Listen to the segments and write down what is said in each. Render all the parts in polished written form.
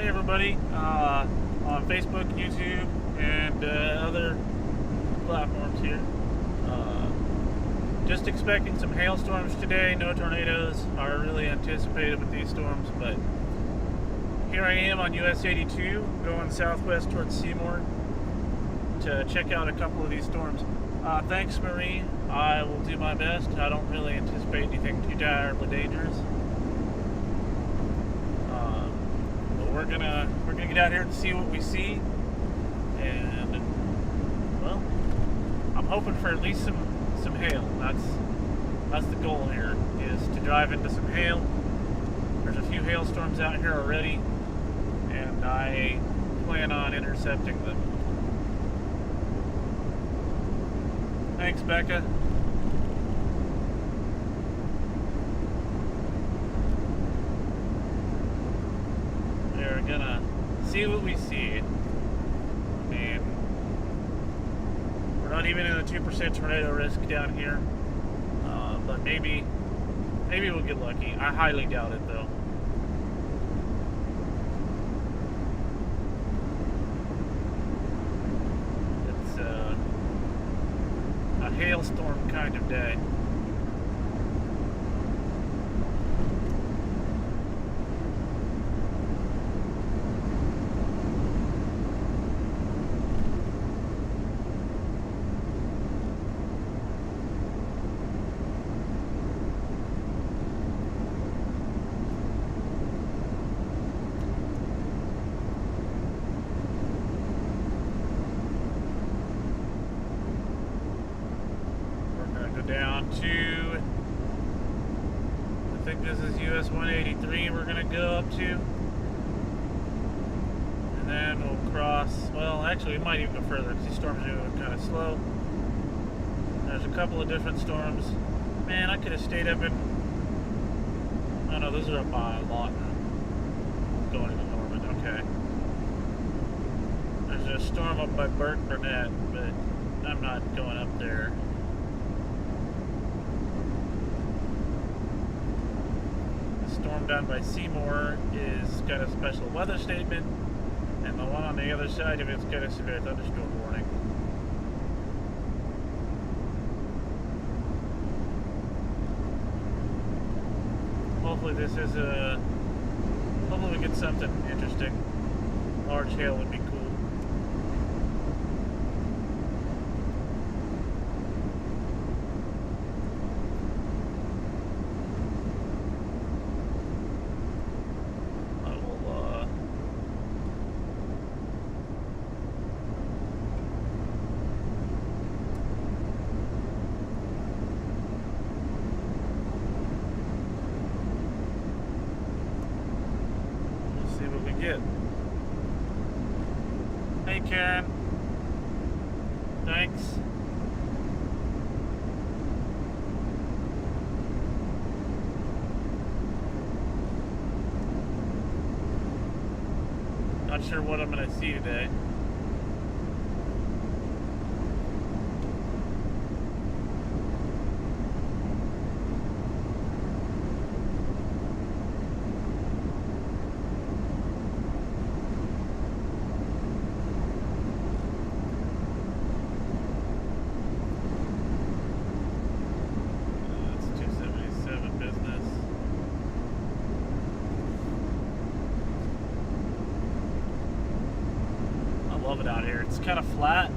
Hey everybody, on Facebook, YouTube, and other platforms here. Just expecting some hailstorms today. No tornadoes are really anticipated with these storms, but here I am on US 82 going southwest towards Seymour to check out a couple of these storms. Thanks, Marie. I will do my best. I don't really anticipate anything too terribly dangerous. We're gonna get out here and see what we see, and well, I'm hoping for at least some hail. That's the goal here, is to drive into some hail. There's a few hailstorms out here already, and I plan on intercepting them. Thanks, Becca. We're gonna see what we see. I mean, we're not even in the 2% tornado risk down here, but maybe we'll get lucky. I highly doubt it, though. It's a hailstorm kind of day. Down to, I think this is US 183 we're going to go up to, and then we'll cross, well actually we might even go further because these storms are moving kind of slow. There's a couple of different storms. Man, I could have stayed up in, oh no, those are up by Lawton going into Norman. Okay, there's a storm up by Burke Burnett, but I'm not going up there. Storm down by Seymour is got a special weather statement, and the one on the other side of it's got a severe thunderstorm warning. Hopefully hopefully we get something interesting. Large hail would be cool. Hey Karen, thanks. Not sure what I'm going to see today. Love it out here. It's kind of flat.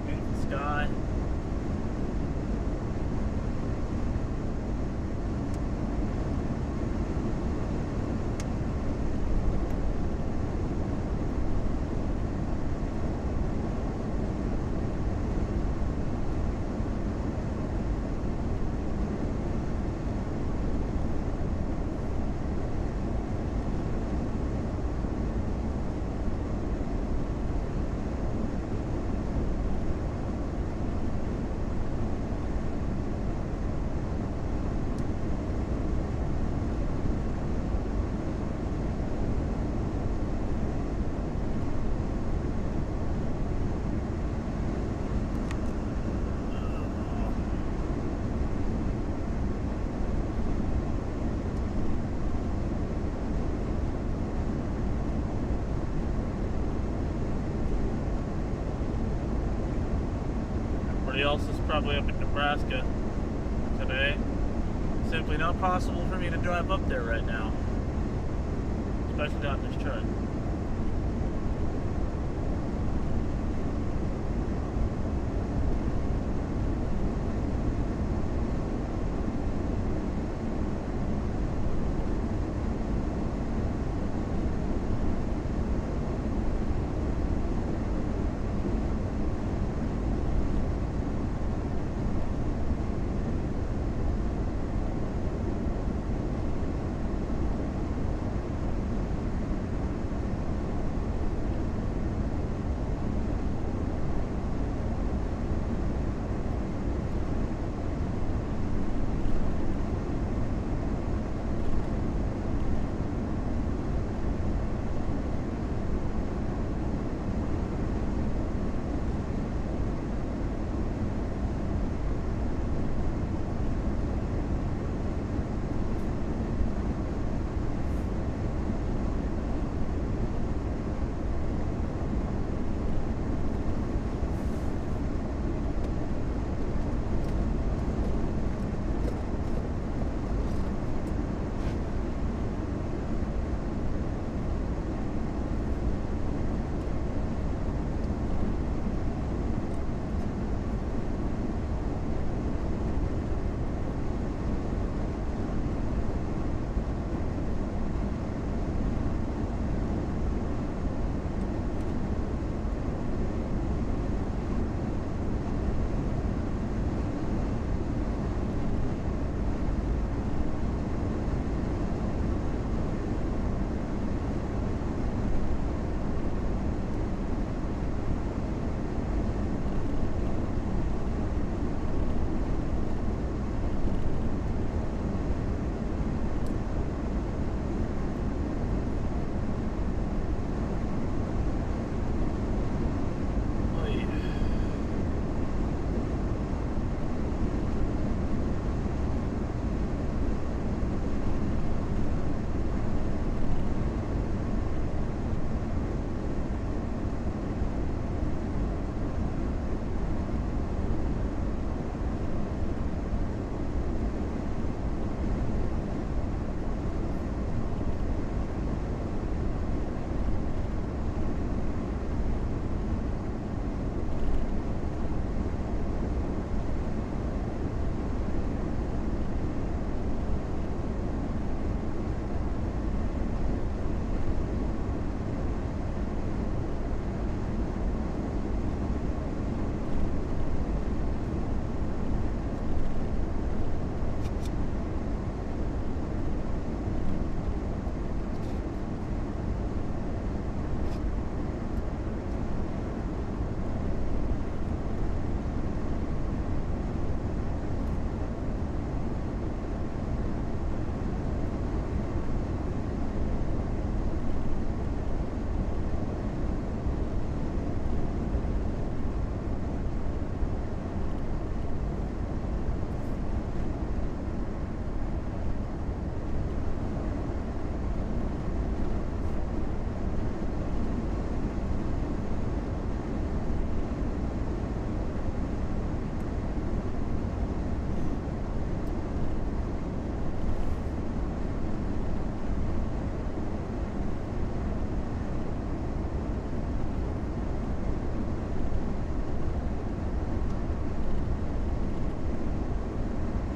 Beautiful sky. probably up in Nebraska today. Simply not possible for me to drive up there right now, especially not in this truck.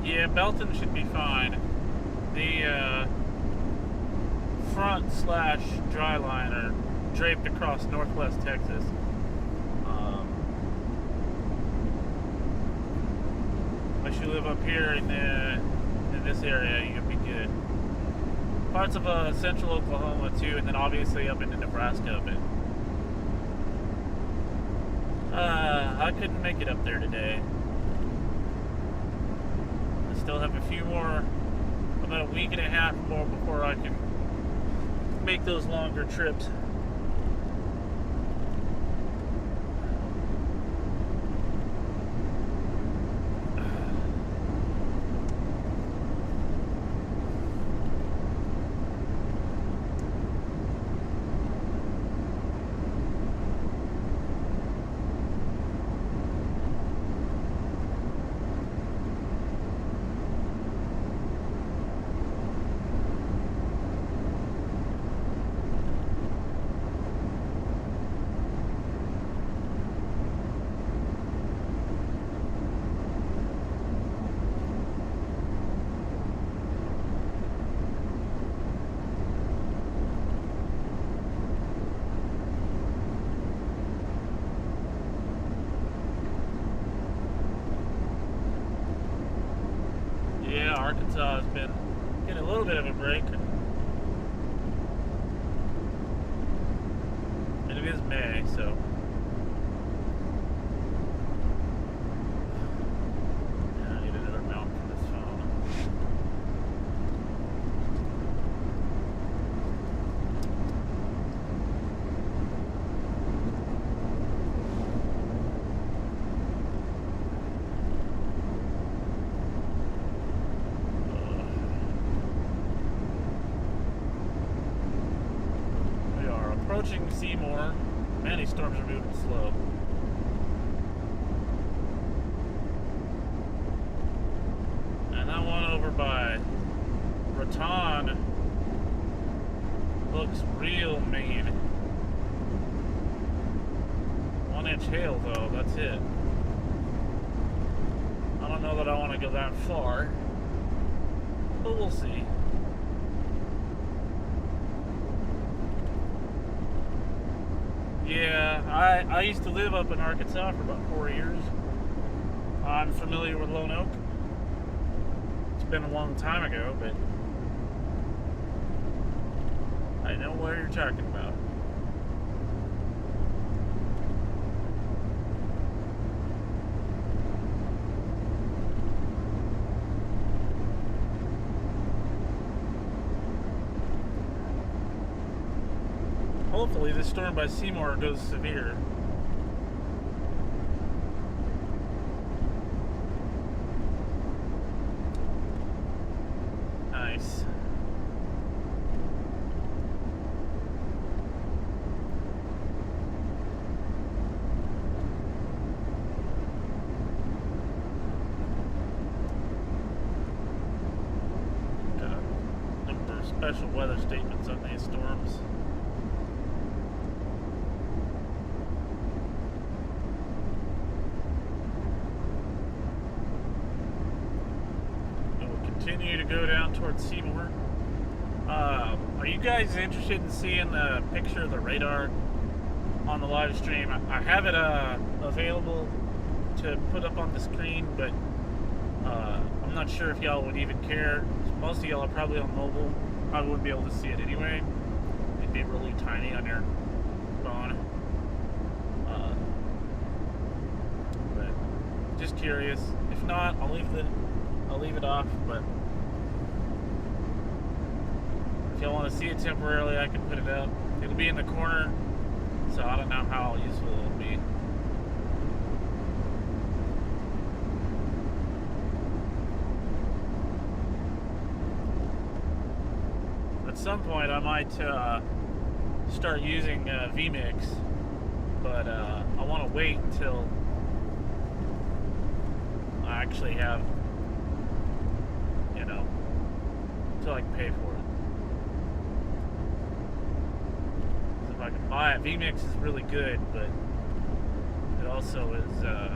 Yeah, Belton should be fine. The front slash dry liner draped across northwest Texas. Unless you live up here in this area, you'll be good. Parts of central Oklahoma too, and then obviously up into Nebraska. But I couldn't make it up there today. I still have a few more, about a week and a half more before I can make those longer trips. Arkansas has been getting a little bit of a break. And it is May, so. Yeah, I need another mount for this phone. Approaching Seymour. Man, these storms are moving slow. And that one over by Raton looks real mean. 1 inch hail though, that's it. I don't know that I want to go that far, but we'll see. Yeah, I used to live up in Arkansas for about 4 years. I'm familiar with Lone Oak. It's been a long time ago, but I know what you're talking about. Hopefully this storm by Seymour goes severe. Nice. Got a number of special weather statements on these storms. Continue to go down towards Seymour. Are you guys interested in seeing the picture of the radar on the live stream? I have it available to put up on the screen, but I'm not sure if y'all would even care. Most of y'all are probably on mobile. I wouldn't be able to see it anyway. It'd be really tiny on your phone. But just curious. If not, I'll leave it off, but if y'all want to see it temporarily, I can put it up. It'll be in the corner, so I don't know how useful it'll be. At some point, I might start using vMix, but I want to wait until I actually have, until I can pay for it. So if I can buy it, vMix is really good, but it also is, I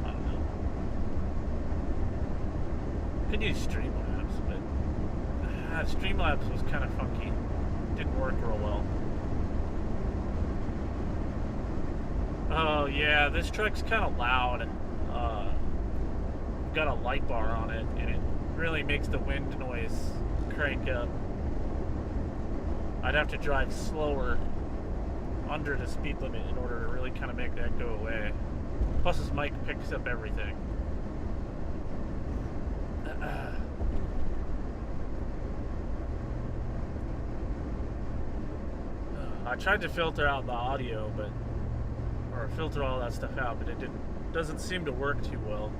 don't know. I could use Streamlabs, but Streamlabs was kind of funky. Didn't work real well. Oh yeah, this truck's kind of loud. Got a light bar on it, and it really makes the wind noise crank up. I'd have to drive slower under the speed limit in order to really kind of make that go away. Plus his mic picks up everything. I tried to filter out the audio, or filter all that stuff out, but it doesn't seem to work too well.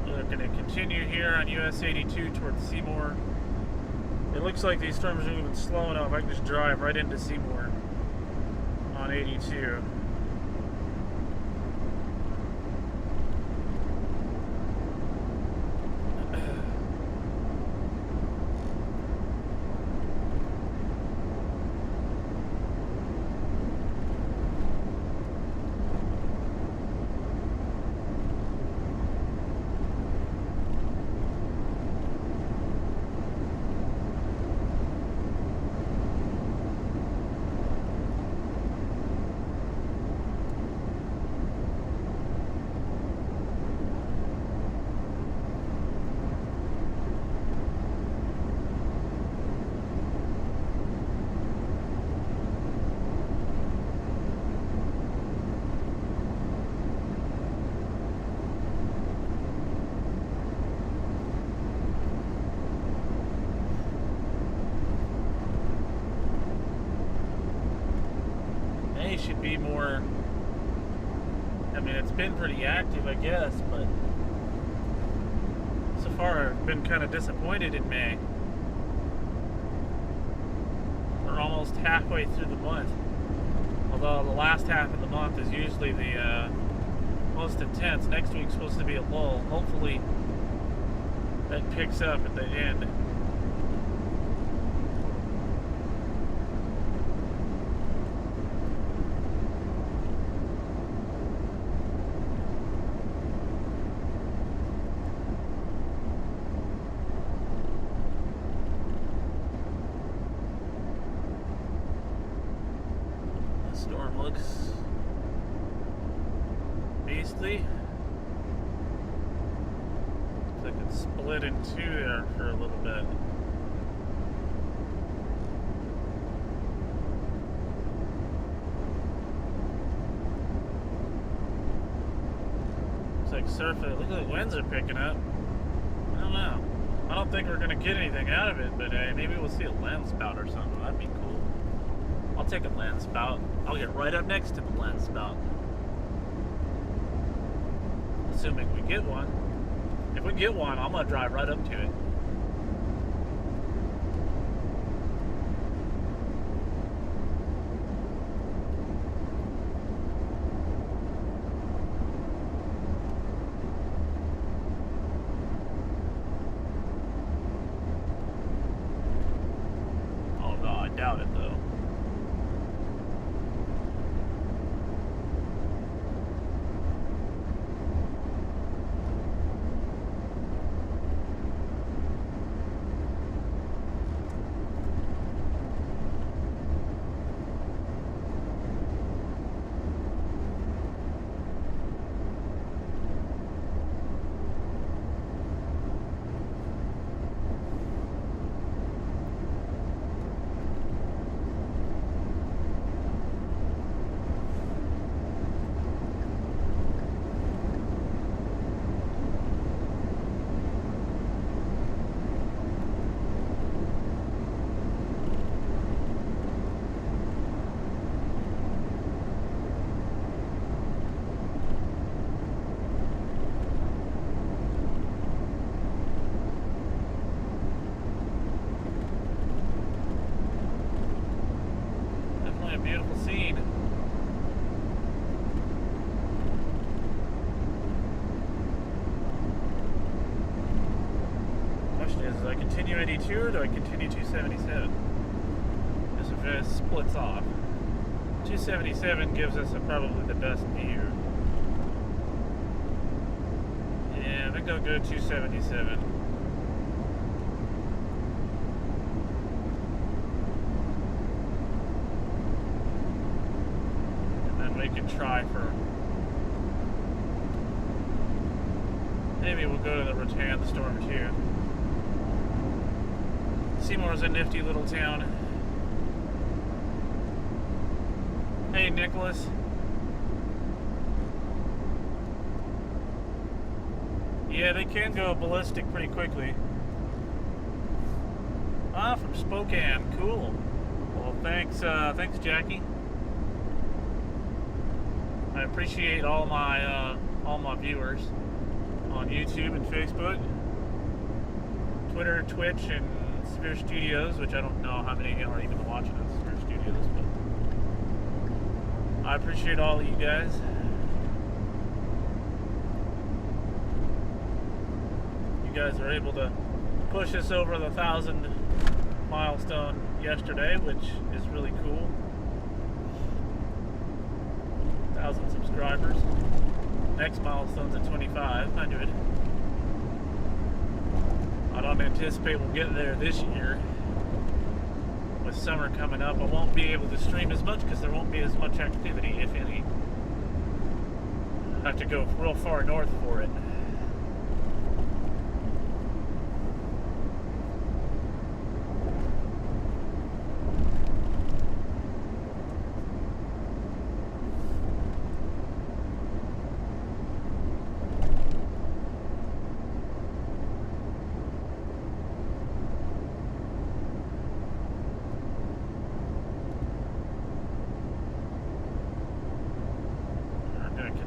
We're going to continue here on US 82 towards Seymour. It looks like these storms are moving slow enough. I can just drive right into Seymour on 82. May should be more. I mean, it's been pretty active, I guess, but so far I've been kind of disappointed in May. We're almost halfway through the month. Although the last half of the month is usually the most intense. Next week's supposed to be a lull. Hopefully that picks up at the end. The storm looks beastly. Looks like it's split in two there for a little bit. Looks like surface. Look like winds are picking up. I don't know. I don't think we're gonna get anything out of it, but maybe we'll see a land spout or something. That'd be cool. I'll take a land spout. I'll get right up next to the land spout. Assuming we get one. If we get one, I'm gonna drive right up to it. Oh no, I doubt it though. Definitely a beautiful scene. Question is, do I continue 82 or do I continue 277? This if it splits off. 277 gives us probably the best view. Yeah, I think I'll go 277. And then we can try for... Maybe we'll go to the Rattan storm too. Seymour's a nifty little town. Hey, Nicholas. Yeah, they can go ballistic pretty quickly. Ah, from Spokane. Cool. Well, thanks, Jackie. I appreciate all my viewers on YouTube and Facebook, Twitter, Twitch, and Sphere Studios, which I don't know how many are even watching on Sphere Studios, but I appreciate all of you guys. You guys are able to push us over the 1,000 milestone yesterday, which is really cool. 1,000 subscribers. Next milestone's at 2,500. I don't anticipate we'll get there this year. With summer coming up, I won't be able to stream as much because there won't be as much activity, if any. I have to go real far north for it.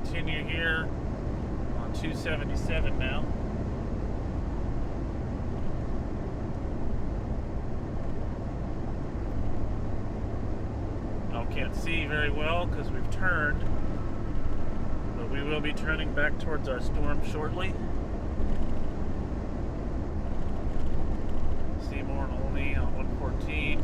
continue here on 277 now. Can't see very well because we've turned, but we will be turning back towards our storm shortly. Seymour and Olney on 114.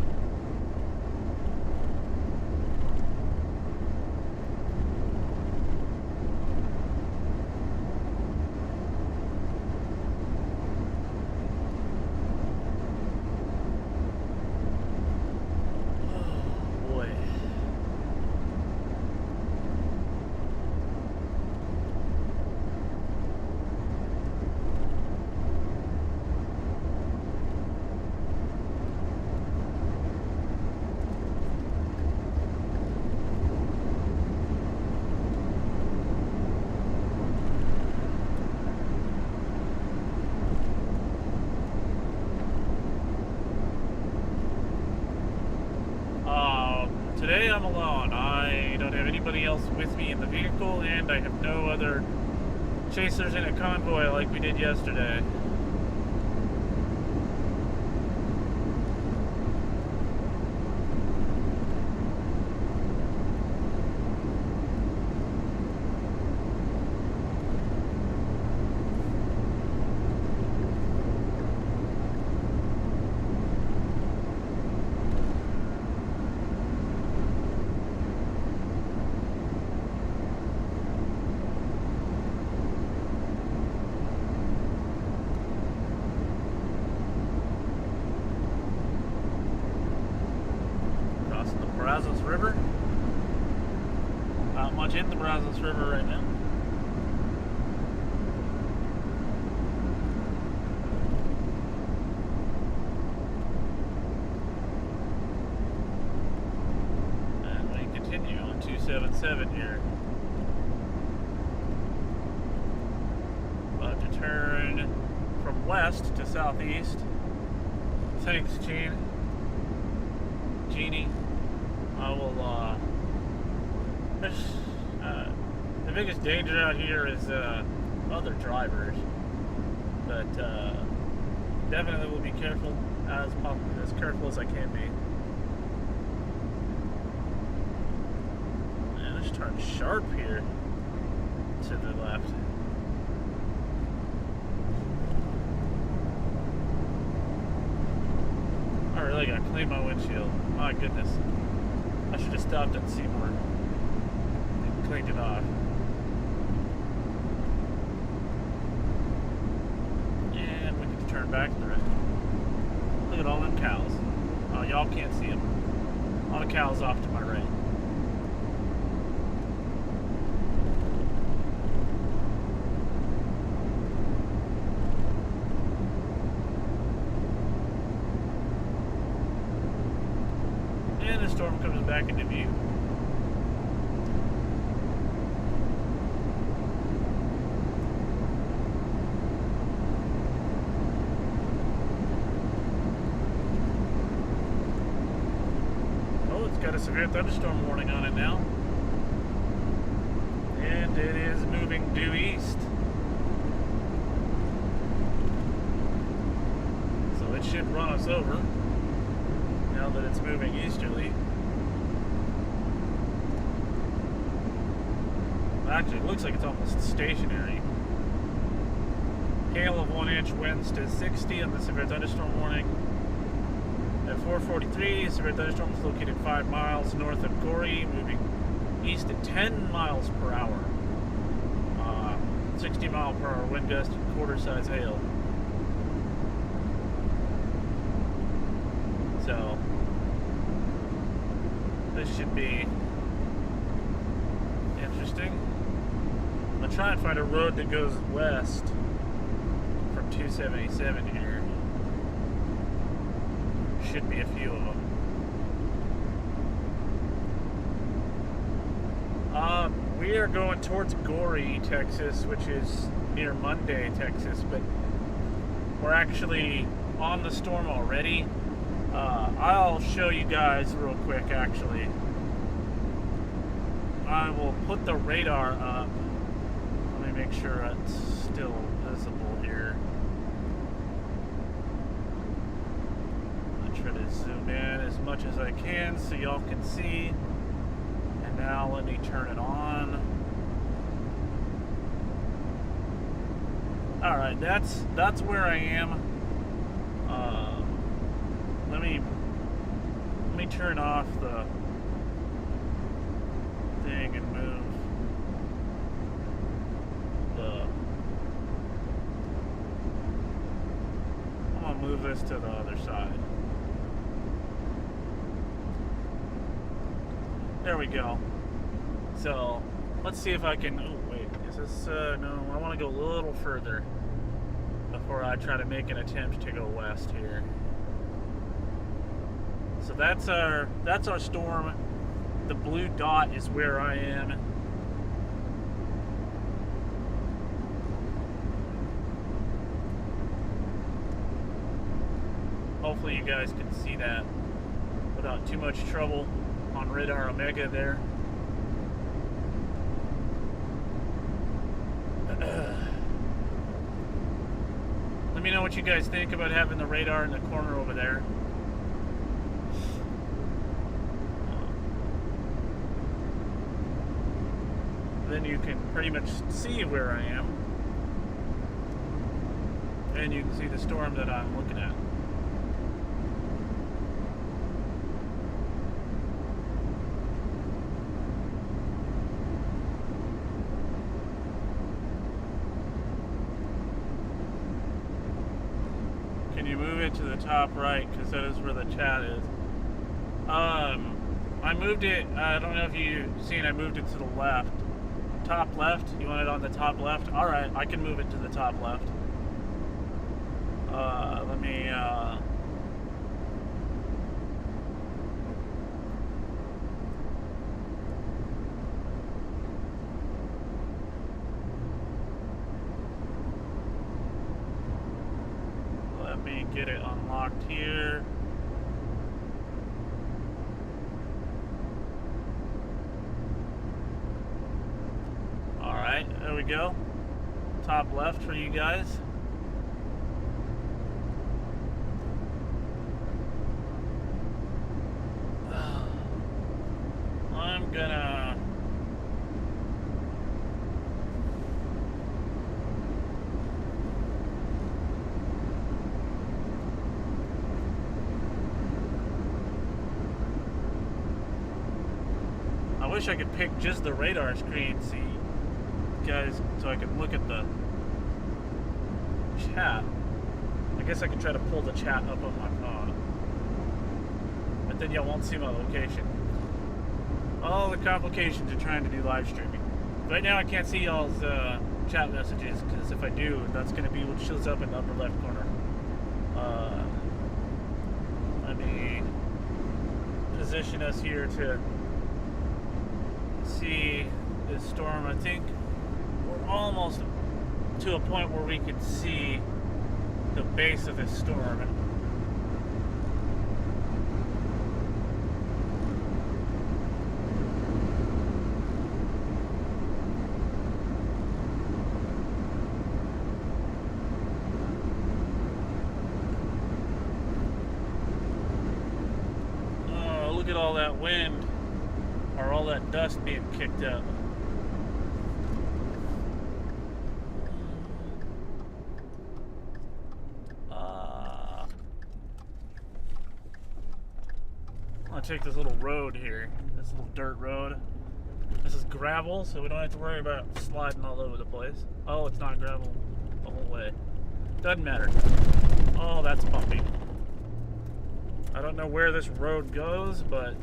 Today I'm alone. I don't have anybody else with me in the vehicle, and I have no other chasers in a convoy like we did yesterday. Brazos River. Not much in the Brazos River right now. And we continue on 277 here. About to turn from west to southeast. Thanks, Jeannie. I will, the biggest danger out here is, other drivers, but, definitely will be careful, as careful as I can be. Man, let's turn sharp here to the left. I really gotta clean my windshield. My goodness. I should have stopped at Seymour and cleaned it off. And we can turn back to the right. Look at all them cows. Oh, y'all can't see them. All the cows off to my right. The storm comes back into view. Oh, it's got a severe thunderstorm warning on it now. And it is moving due east. So it should run us over. Now that it's moving easterly. Actually, it looks like it's almost stationary. Hail of 1 inch, winds to 60 on the severe thunderstorm warning. At 4:43, severe thunderstorm is located 5 miles north of Goree, moving east at 10 miles per hour. 60 mile per hour wind gust and quarter-size hail. So this should be interesting. I'm gonna try and find a road that goes west from 277 here. Should be a few of them. We are going towards Goree, Texas, which is near Monday, Texas, but we're actually on the storm already. I'll show you guys real quick, actually. I will put the radar up make sure it's still visible here. I'll try to zoom in as much as I can so y'all can see. And now let me turn it on. All right, that's where I am. Let me turn off the thing and move I'm gonna move this to the other side. There we go. So let's see if I can. Oh wait, is this? No, I want to go a little further before I try to make an attempt to go west here. So that's our storm. The blue dot is where I am. Hopefully you guys can see that without too much trouble on Radar Omega there. Let me know what you guys think about having the radar in the corner over there. Then you can pretty much see where I am. And you can see the storm that I'm looking at. Can you move it to the top right? Because that is where the chat is. I moved it, I don't know if you've seen, I moved it to the left. Top left? You want it on the top left? Alright, I can move it to the top left. Let me, let me get it unlocked here. Alright, there we go. Top left for you guys. I'm gonna I wish I could pick just the radar screen, see guys, so I could look at the chat. I guess I could try to pull the chat up on my phone, but then y'all won't see my location. All the complications of trying to do live streaming. Right now I can't see y'all's chat messages, because if I do, that's going to be what shows up in the upper left corner. Let me position us here to see this storm. I think we're almost to a point where we can see the base of this storm. Look at all that wind, or all that dust being kicked up. I'm gonna take this little road here, this little dirt road. This is gravel, so we don't have to worry about sliding all over the place. Oh, it's not gravel the whole way. Doesn't matter. Oh, that's bumpy. I don't know where this road goes, but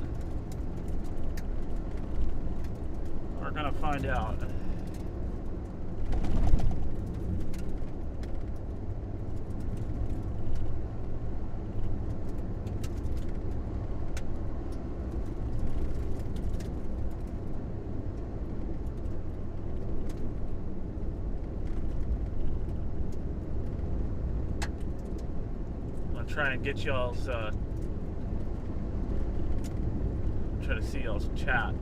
we're gonna find out. I'll try and get y'all's try to see y'all's chat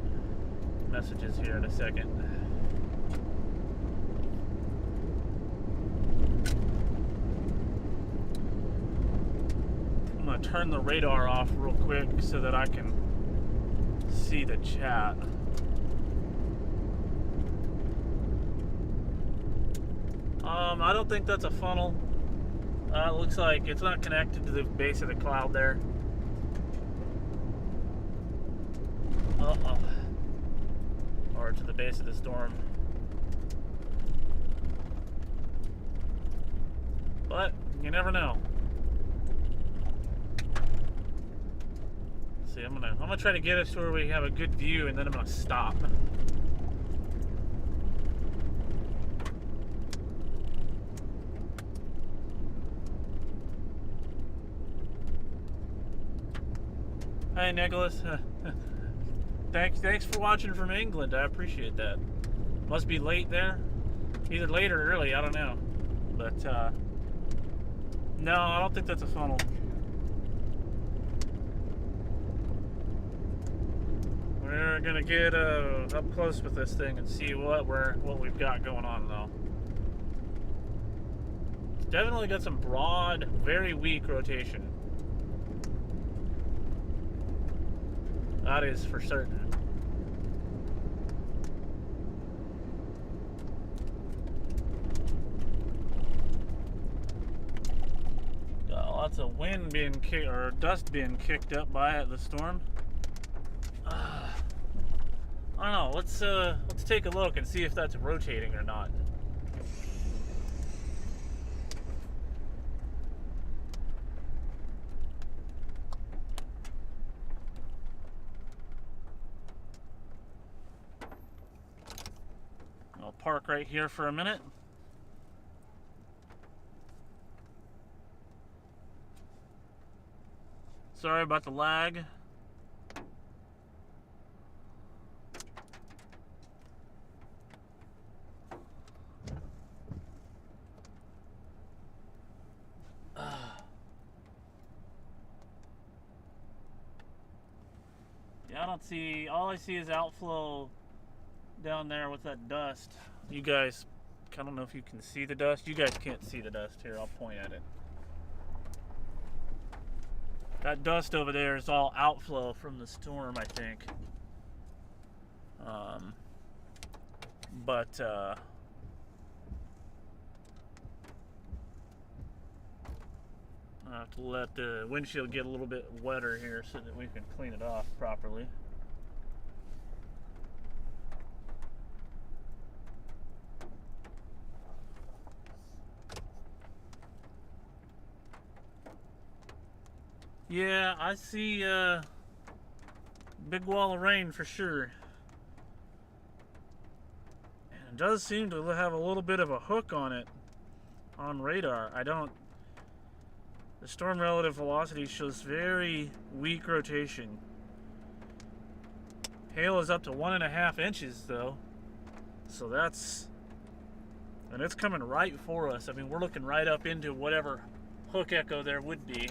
messages here in a second. going to turn the radar off real quick so that I can see the chat. I don't think that's a funnel. It looks like it's not connected to the base of the cloud there. Or to the base of the storm. But you never know. See, I'm gonna try to get us to where we have a good view, and then I'm gonna stop. Hi, Nicholas. Thanks for watching from England. I appreciate that. Must be late there. Either late or early, I don't know. But, no, I don't think that's a funnel. We're gonna get up close with this thing and see what we've got going on, though. It's definitely got some broad, very weak rotation. That is for certain. Got lots of wind being kicked, or dust being kicked up by it, the storm. I don't know. Let's take a look and see if that's rotating or not. I'll park right here for a minute. Sorry about the lag. Yeah, I don't see, all I see is outflow down there with that dust. You guys, I don't know if you can see the dust. You guys can't see the dust here. I'll point at it. That dust over there is all outflow from the storm, I think. But I have to let the windshield get a little bit wetter here so that we can clean it off properly. Yeah, I see a big wall of rain for sure. And it does seem to have a little bit of a hook on it on radar. The storm relative velocity shows very weak rotation. Hail is up to 1.5 inches though. So and it's coming right for us. I mean, we're looking right up into whatever hook echo there would be.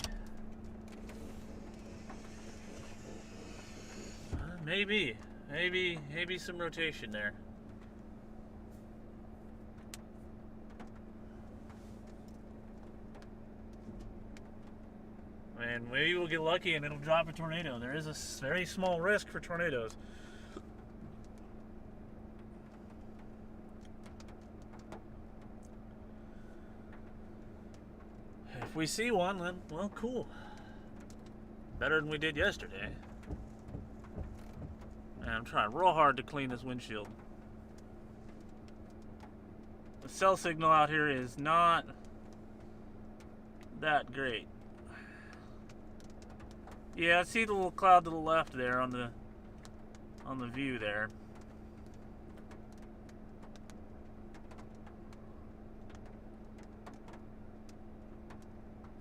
Maybe some rotation there. And maybe we'll get lucky and it'll drop a tornado. There is a very small risk for tornadoes. If we see one, then, well, cool. Better than we did yesterday. And I'm trying real hard to clean this windshield. The cell signal out here is not that great. Yeah, I see the little cloud to the left there on the view there.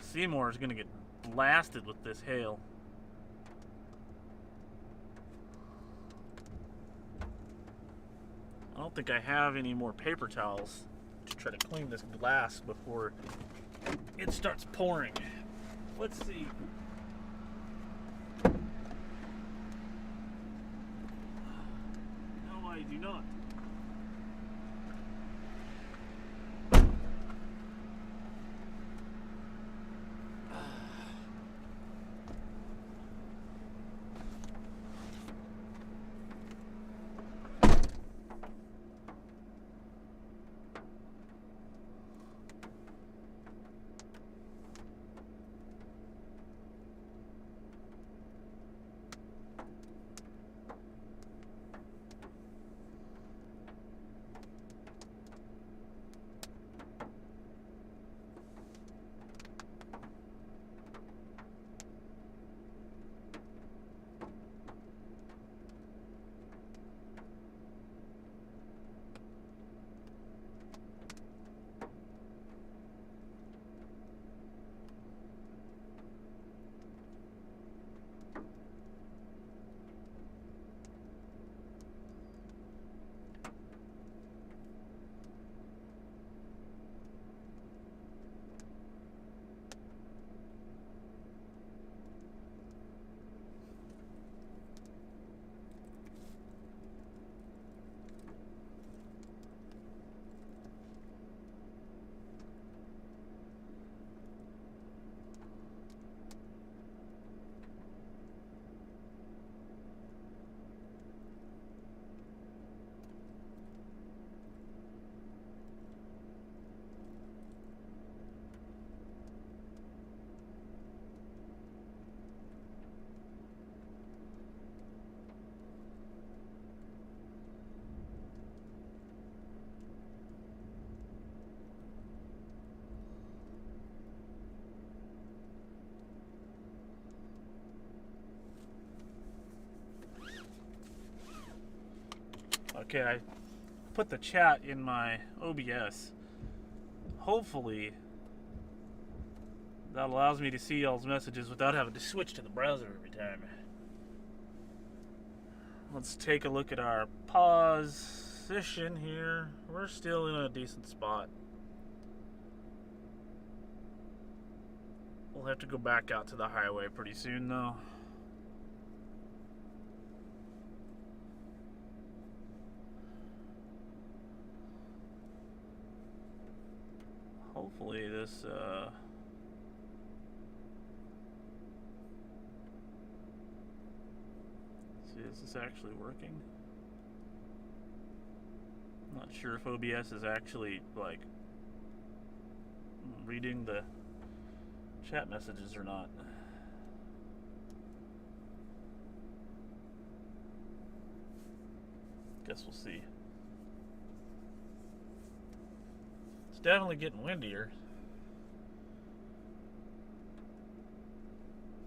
Seymour is going to get blasted with this hail. I don't think I have any more paper towels to try to clean this glass before it starts pouring. Let's see. No, I do not. Okay, I put the chat in my OBS. Hopefully, that allows me to see y'all's messages without having to switch to the browser every time. Let's take a look at our position here. We're still in a decent spot. We'll have to go back out to the highway pretty soon, though. Hopefully this, see, is this actually working? I'm not sure if OBS is actually, like, reading the chat messages or not. Guess we'll see. It's definitely getting windier.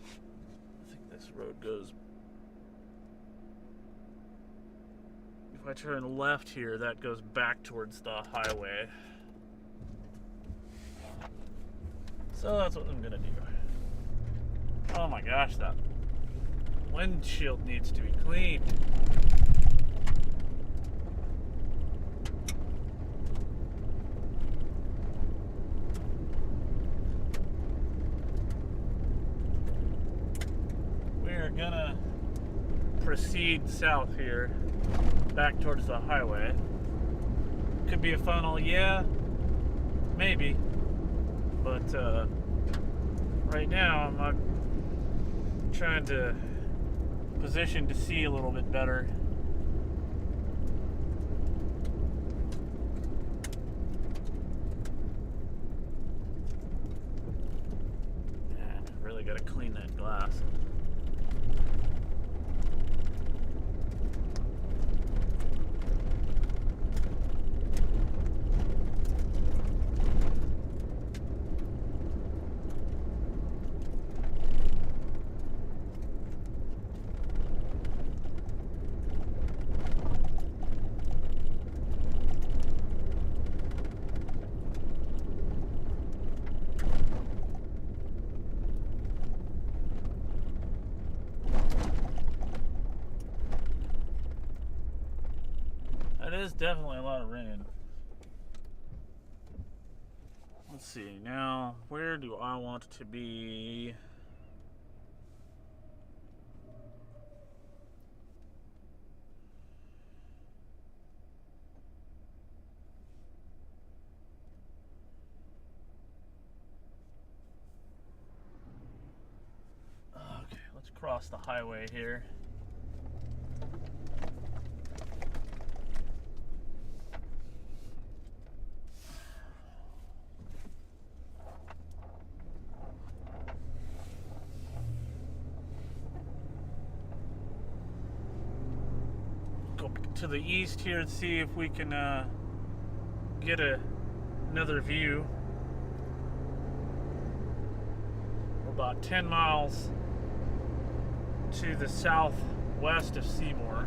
I think this road goes... If I turn left here, that goes back towards the highway. So that's what I'm gonna do. Oh my gosh, that windshield needs to be cleaned. We're gonna proceed south here, back towards the highway. Could be a funnel, yeah, maybe. But right now I'm trying to position to see a little bit better. And really got to clean that glass. It is definitely a lot of rain. Let's see, now where do I want to be? Okay, let's cross the highway here. To the east here and see if we can get another view. We're about 10 miles to the southwest of Seymour.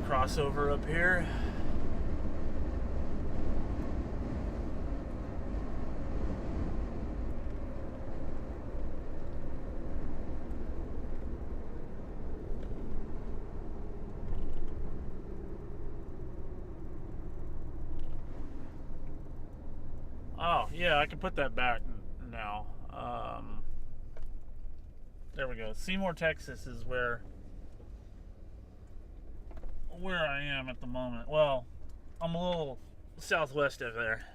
Crossover up here. Oh, yeah, I can put that back now. There we go. Seymour, Texas is where I am at the moment. Well, I'm a little southwest of there.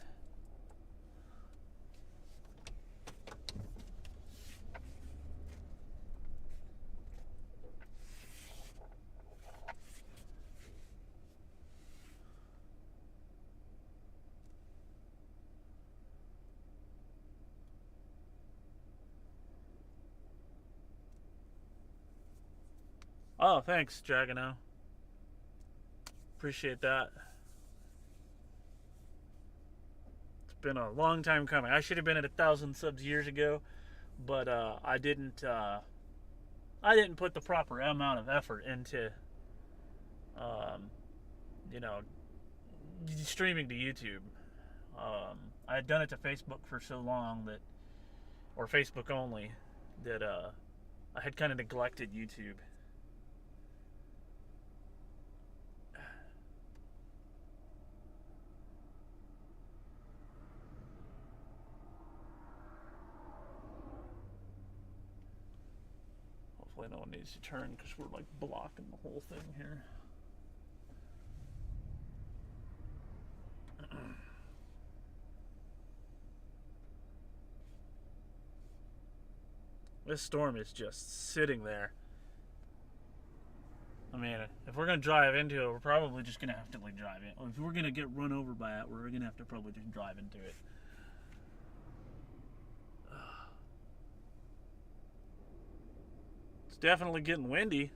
Oh, thanks, Dragano. Appreciate that. It's been a long time coming. I should have been at 1,000 subs years ago, but I didn't. I didn't put the proper amount of effort into, um, you know, streaming to YouTube. I had done it to Facebook for so long that, or Facebook only, that I had kind of neglected YouTube. Hopefully no one needs to turn because we're like blocking the whole thing here. This storm is just sitting there. I mean, if we're going to drive into it, we're probably just going to have to like drive in. If we're going to get run over by it, we're going to have to probably just drive into it. It's definitely getting windy.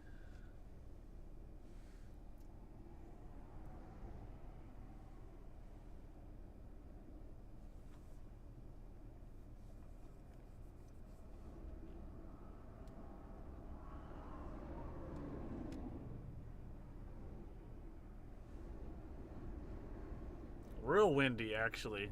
Real windy, actually.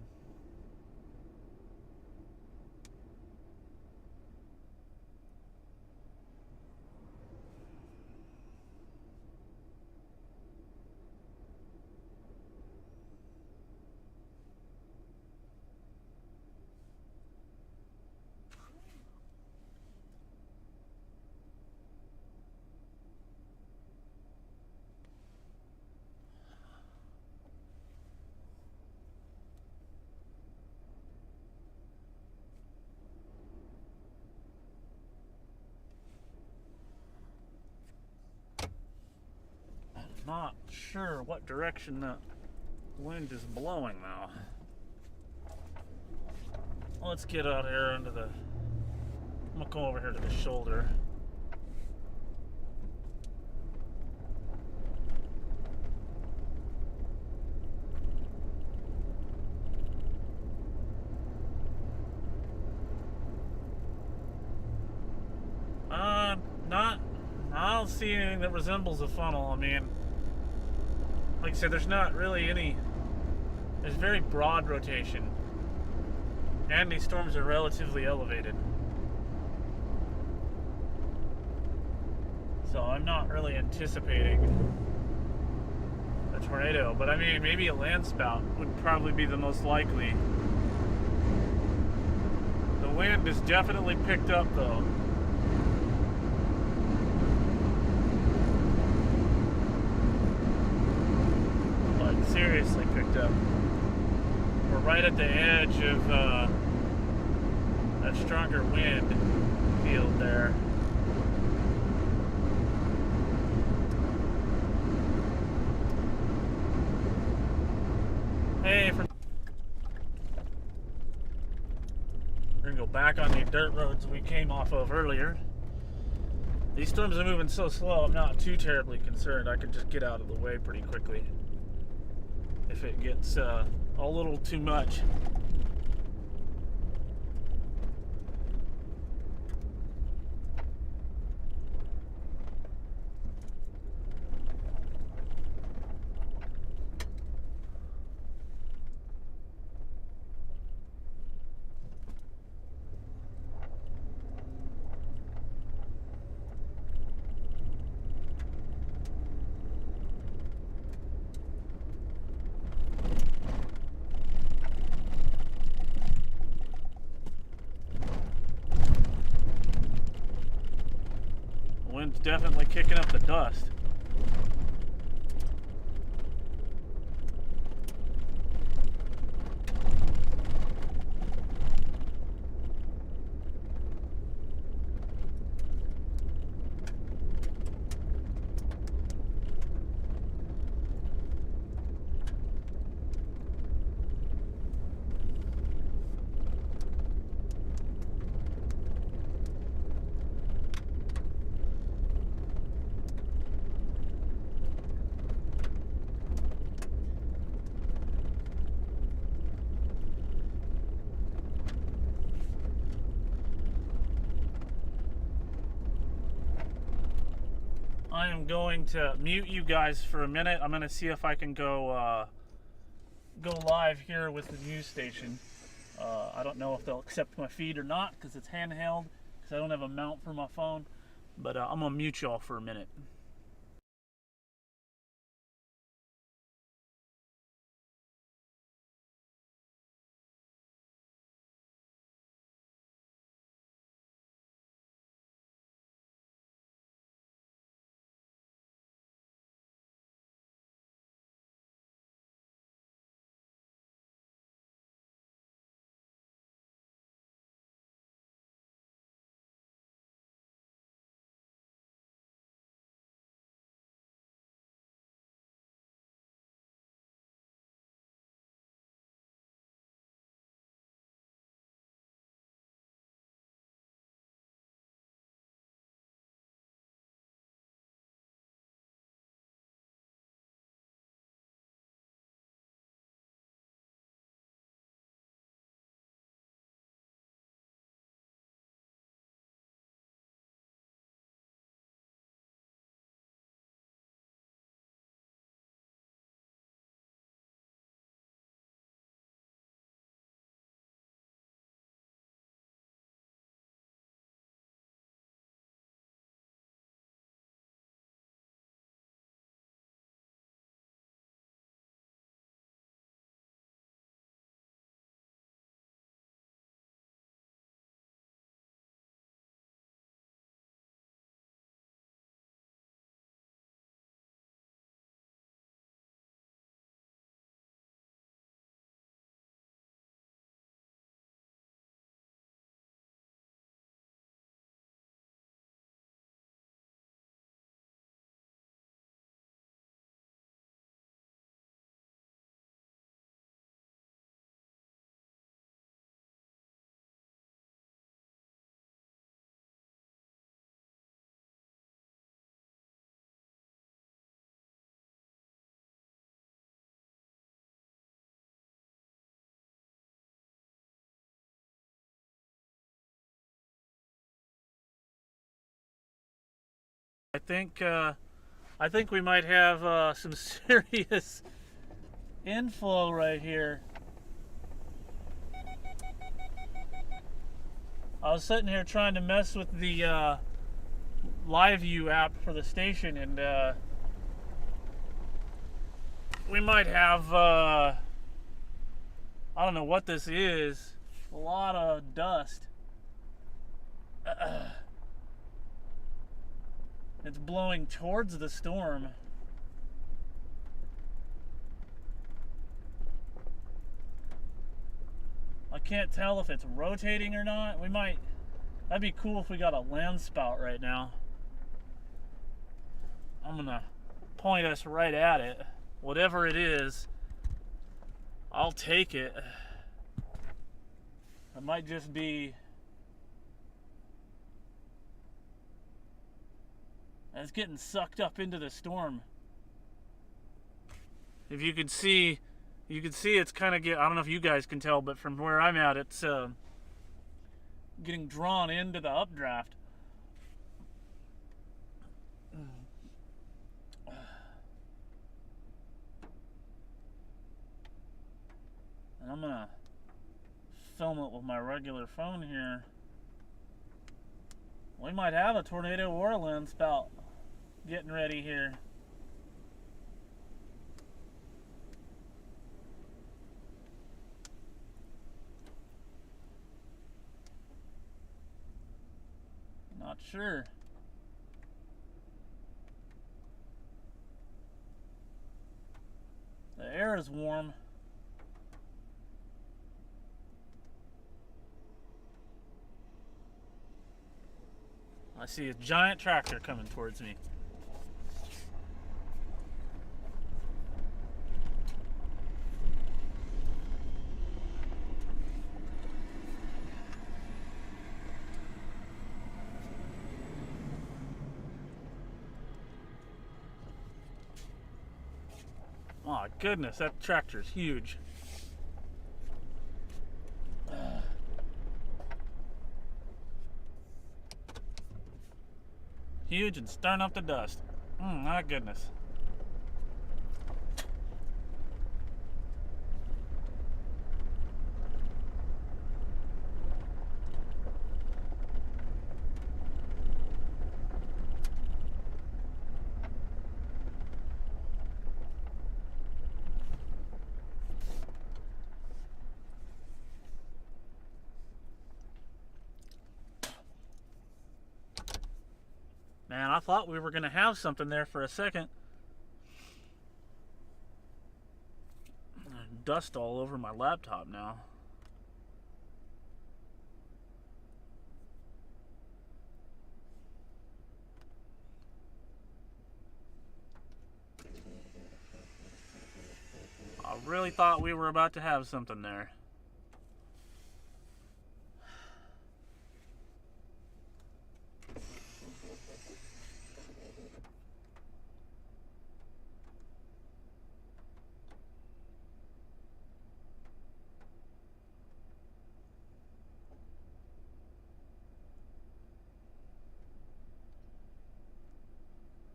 Not sure what direction that wind is blowing now. Let's get out here into the. I'm gonna come over here to the shoulder. I don't see anything that resembles a funnel. I mean, like I said, there's not really any. There's very broad rotation, and these storms are relatively elevated. So I'm not really anticipating a tornado, but I mean, maybe a landspout would probably be the most likely. The wind is definitely picked up though. Like seriously picked up. We're right at the edge of that stronger wind field there. Hey, we're gonna go back on the dirt roads we came off of earlier. These storms are moving so slow, I'm not too terribly concerned. I could just get out of the way pretty quickly if it gets a little too much. Wind's definitely kicking up the dust. I am going to mute you guys for a minute. I'm going to see if I can go live here with the news station. I don't know if they'll accept my feed or not because it's handheld, because I don't have a mount for my phone. But I'm going to mute y'all for a minute. I think we might have some serious inflow right here. I was sitting here trying to mess with the Live View app for the station, and we might have I don't know what this is. A lot of dust. It's blowing towards the storm. I can't tell if it's rotating or not. That'd be cool if we got a land spout right now. I'm gonna point us right at it. Whatever it is, I'll take it. It might just be... It's getting sucked up into the storm. If you could see, it's kind of I don't know if you guys can tell, but from where I'm at, it's getting drawn into the updraft. And I'm gonna film it with my regular phone here. We might have a tornado or a land spout getting ready here. Not sure. The air is warm. I see a giant tractor coming towards me. Oh goodness, that tractor's huge. Huge and stirring up the dust. My goodness. Man, I thought we were going to have something there for a second. Dust all over my laptop now. I really thought we were about to have something there.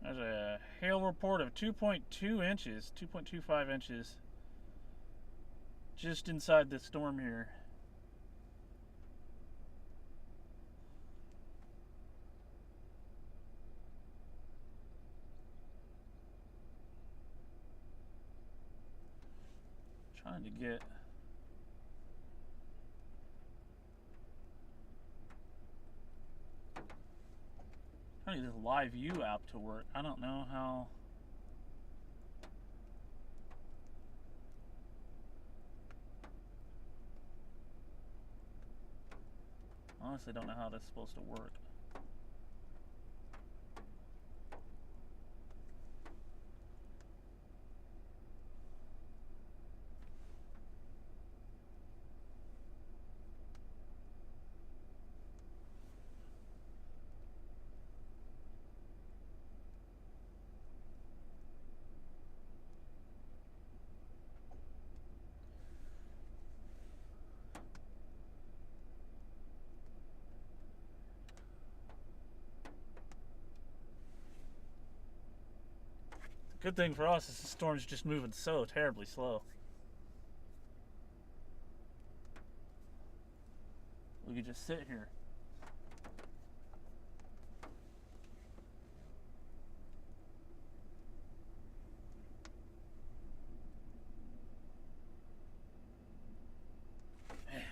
There's a hail report of 2.2 inches, 2.25 inches, just inside the storm here. Trying to get this Live View app to work. I don't know how. Honestly, don't know how that's supposed to work. Good thing for us is the storm's just moving so terribly slow. We could just sit here. Man.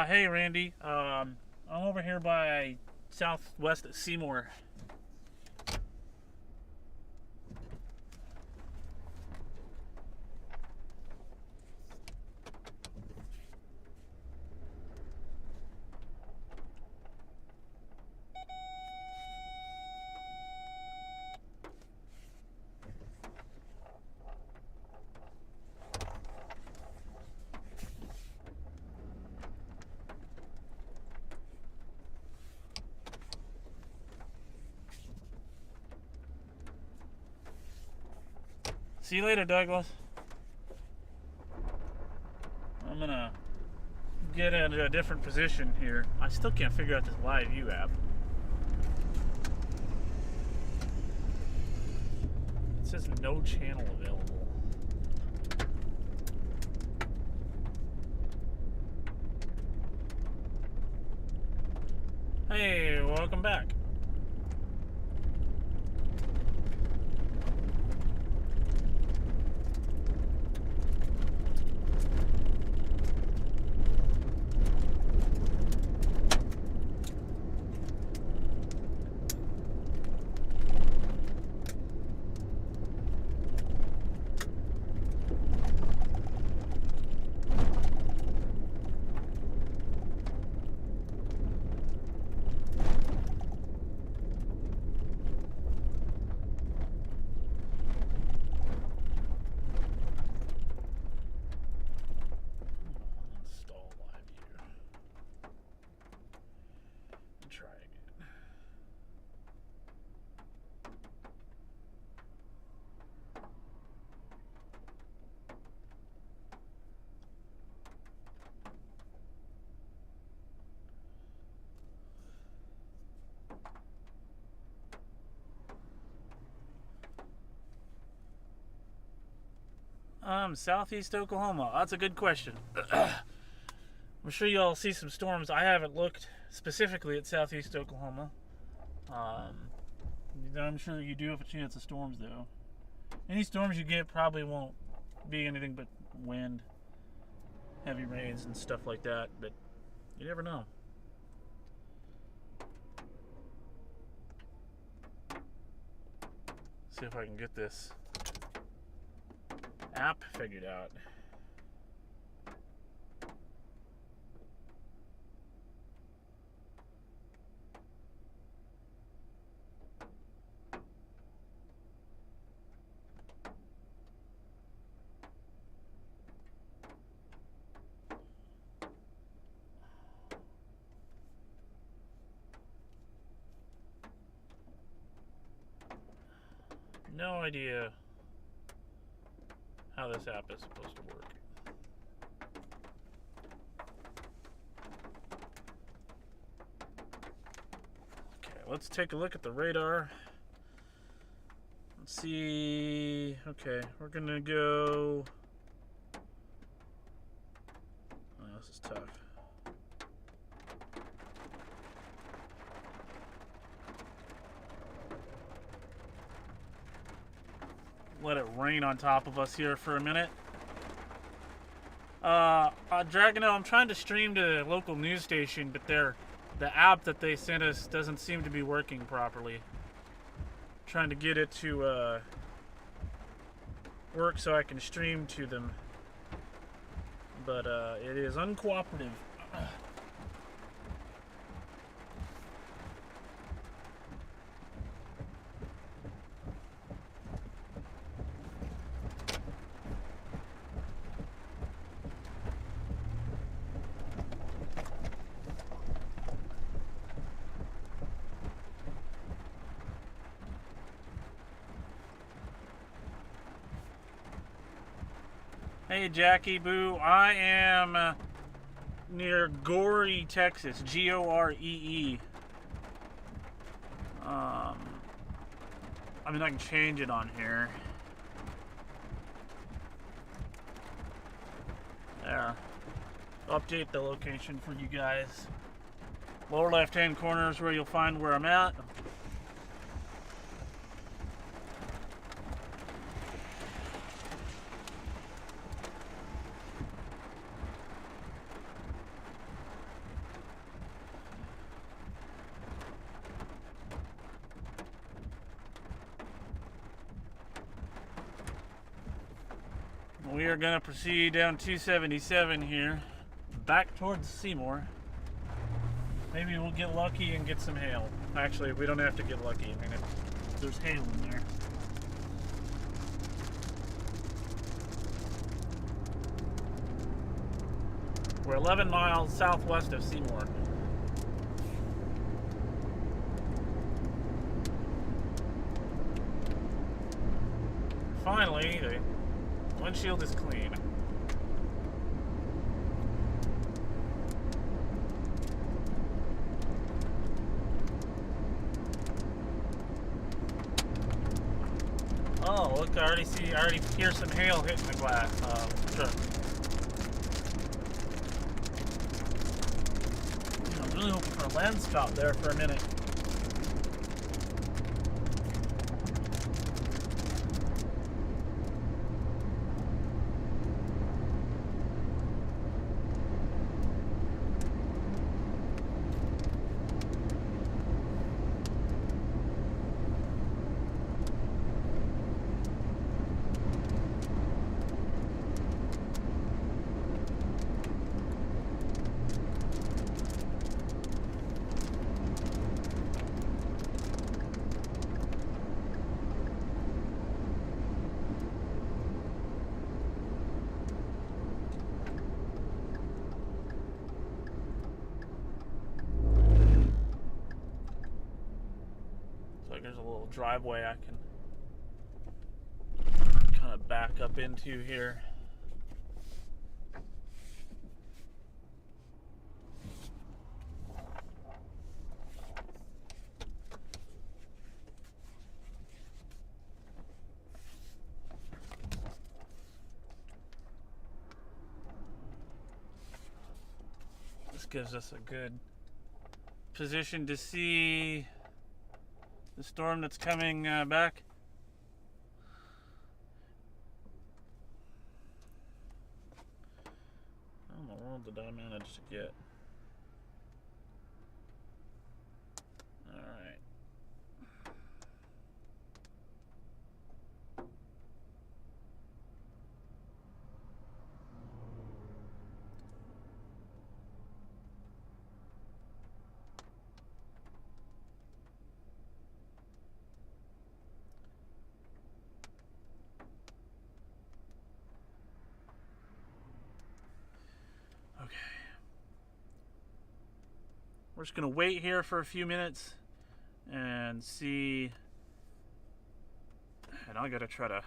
Hey Randy, I'm over here by southwest of Seymour. See you later, Douglas. I'm gonna get into a different position here. I still can't figure out this live view app. It says no channel available. Hey, welcome back. Southeast Oklahoma. That's a good question. I'm sure y'all see some storms. I haven't looked specifically at Southeast Oklahoma. I'm sure you do have a chance of storms, though. Any storms you get probably won't be anything but wind, heavy rains, and stuff like that, but you never know. See if I can get this app figured out. No idea how this app is supposed to work. Okay, let's take a look at the radar. Let's see. Okay, we're gonna go. Oh, this is tough. Let it rain on top of us here for a minute. Dragano, I'm trying to stream to the local news station, but the app that they sent us doesn't seem to be working properly. Trying to get it to work so I can stream to them, but it is uncooperative. Hey Jackie Boo, I am near Goree, Texas. Goree. I mean, I can change it on here. There. Update the location for you guys. Lower left-hand corner is where you'll find where I'm at. We are going to proceed down 277 here, back towards Seymour. Maybe we'll get lucky and get some hail. Actually, we don't have to get lucky. I mean, if there's hail in there. We're 11 miles southwest of Seymour. Finally, the windshield is clean. I already hear some hail hitting the glass. Truck. I'm really hoping for a land stop there for a minute. There's a little driveway I can kind of back up into here. This gives us a good position to see the storm that's coming back. How in the world did I manage to get? All right. Okay. We're just going to wait here for a few minutes and see. And I got to try to.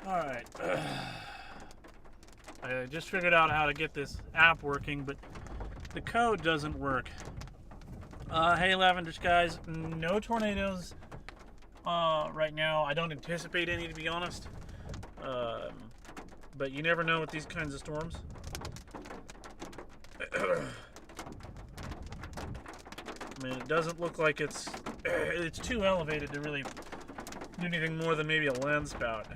Alright. I just figured out how to get this app working, but the code doesn't work. Hey Lavenders guys, no tornadoes right now. I don't anticipate any, to be honest. but you never know with these kinds of storms. I mean, it doesn't look like it's too elevated to really do anything more than maybe a land spout.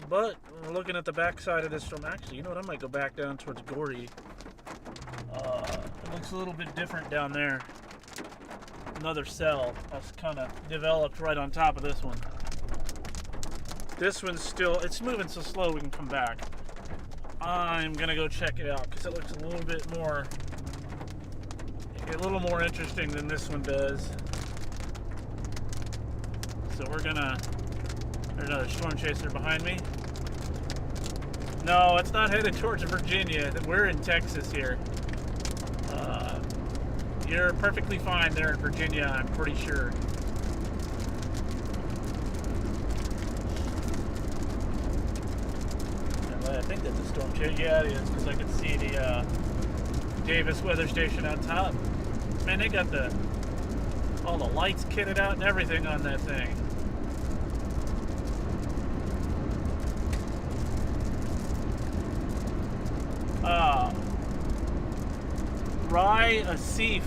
But we're looking at the backside of this storm. Actually, you know what? I might go back down towards Gorey. It looks a little bit different down there. Another cell that's kind of developed right on top of this one. This one's still, it's moving so slow we can come back. I'm gonna go check it out because it looks a little more interesting than this one does. So we're gonna, there's another storm chaser behind me. No, it's not headed towards Virginia. We're in Texas here. You're perfectly fine there in Virginia, I'm pretty sure. I think that's a storm chaser. Yeah, it is, because I can see the Davis weather station on top. Man, they got all the lights kitted out and everything on that thing. Rai Asif,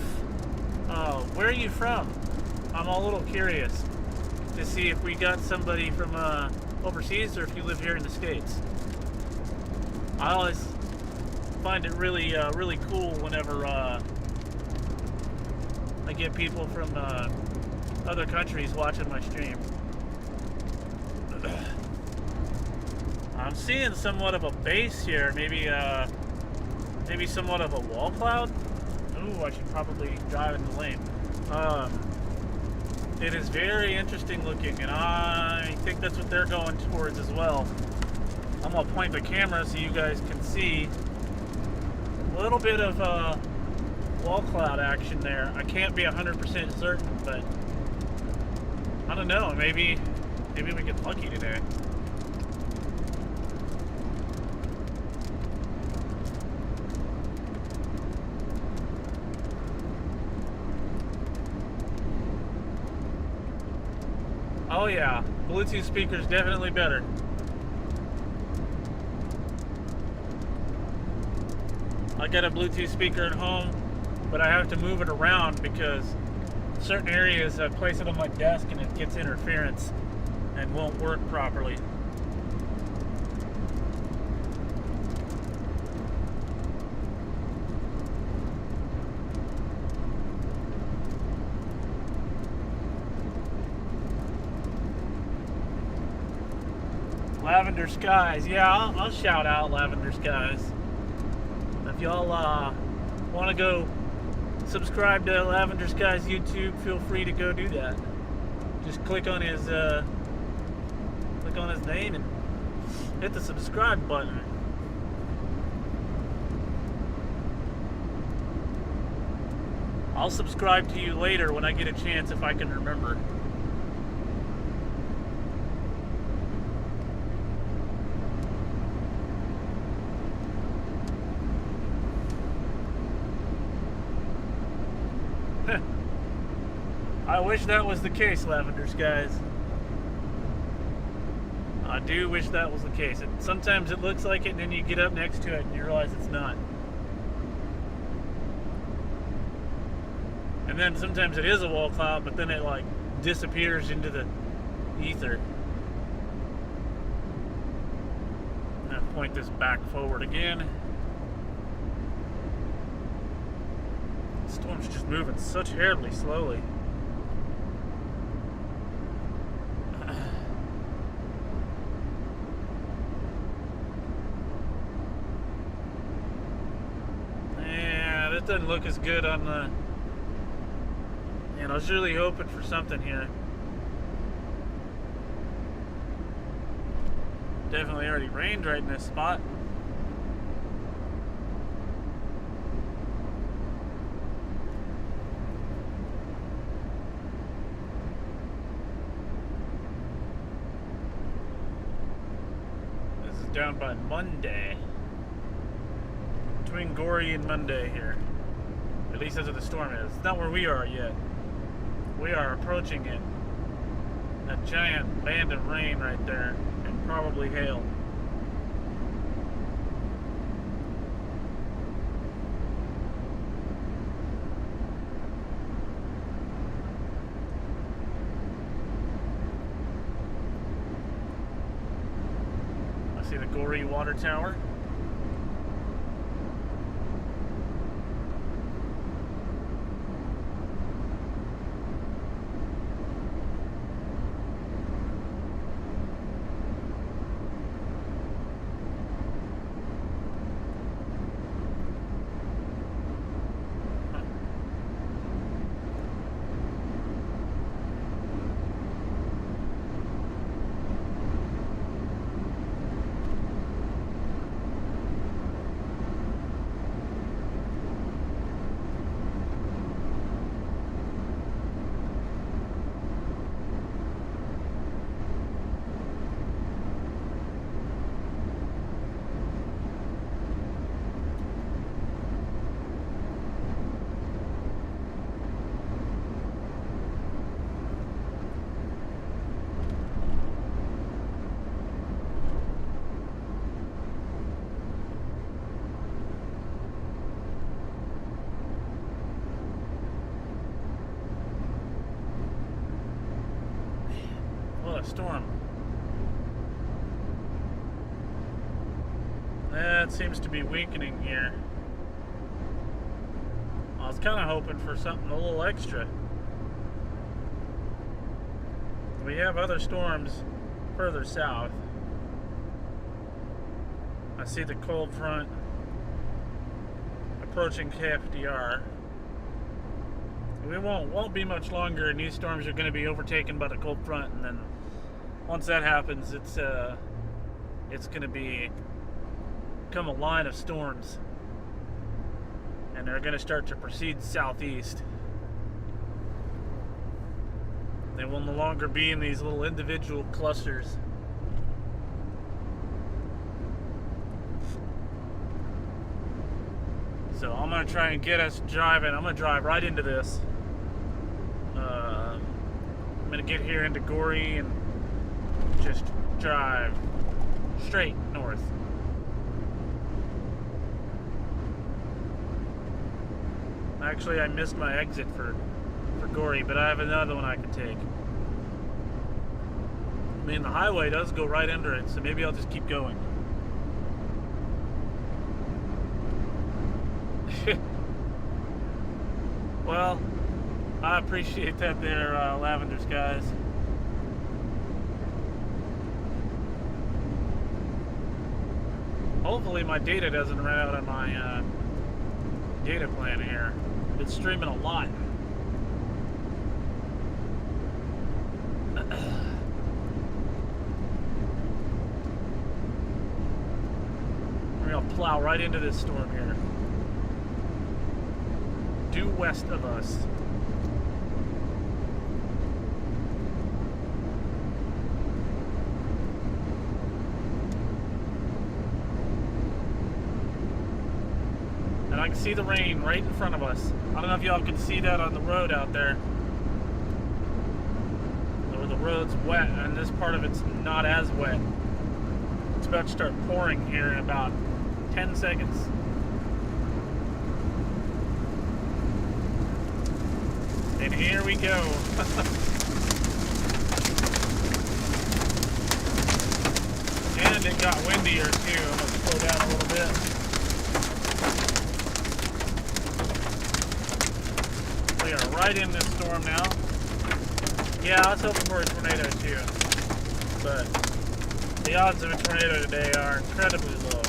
where are you from? I'm a little curious to see if we got somebody from overseas or if you live here in the States. I always find it really, really cool whenever I get people from other countries watching my stream. I'm seeing somewhat of a base here, maybe somewhat of a wall cloud. Ooh, I should probably drive in the lane. It is very interesting looking, and I think that's what they're going towards as well. I'm gonna point the camera so you guys can see a little bit of wall cloud action there. I can't be 100% certain, but I don't know. Maybe we get lucky today. Oh yeah, Bluetooth speaker's definitely better. I got a Bluetooth speaker at home, but I have to move it around because certain areas I place it on my desk and it gets interference and won't work properly. Lavender Skies, yeah, I'll shout out Lavender Skies. If y'all want to go subscribe to Lavender Skies YouTube, feel free to go do that. Just click on his name and hit the subscribe button. I'll subscribe to you later when I get a chance if I can remember. I wish that was the case, Lavender Skies. I do wish that was the case. Sometimes it looks like it, and then you get up next to it and you realize it's not. And then sometimes it is a wall cloud, but then it like disappears into the ether. I'm gonna point this back forward again. The storm's just moving so terribly slowly. It doesn't look as good on the, and I was really hoping for something here. Definitely already rained right in this spot. This is down by Monday. Between Gorey and Monday here. At least that's what the storm is. It's not where we are yet. We are approaching it. A giant band of rain right there, and probably hail. See the Goree Water Tower. Storm. That seems to be weakening here. I was kind of hoping for something a little extra. We have other storms further south. I see the cold front approaching KFDR. We won't be much longer, and these storms are going to be overtaken by the cold front, and then once that happens, it's going to become a line of storms, and they're going to start to proceed southeast. They will no longer be in these little individual clusters. So I'm going to try and get us driving. I'm going to drive right into this. I'm going to get here into Goree and just drive straight north. Actually, I missed my exit for Goree, but I have another one I can take. I mean, the highway does go right under it, so maybe I'll just keep going. Well, I appreciate that there, Lavender Skies. Hopefully my data doesn't run out on my data plan here. It's streaming a lot. We're gonna plow right into this storm here. Due west of us. And I can see the rain right in front of us. I don't know if y'all can see that on the road out there. Or the road's wet, and this part of it's not as wet. It's about to start pouring here in about 10 seconds. And here we go. And it got windier too. I'm gonna slow down a little bit. We are right in this storm now. Yeah, I was hoping for a tornado too. But the odds of a tornado today are incredibly low.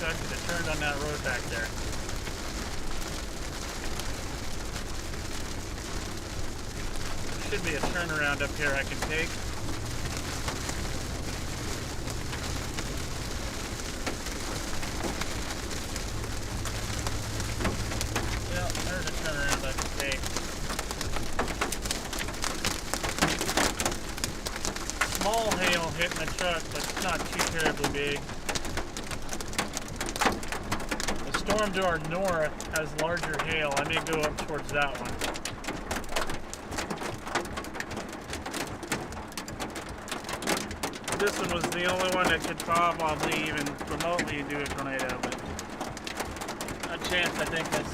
I should have turned on that road back there. There should be a turnaround up here I can take. Yeah, there's a turnaround I can take. small hail hitting the truck, but it's not too terribly big. The storm to our north has larger hail. I may go up towards that one. This one was the only one that could probably even remotely do a tornado, but a chance I think that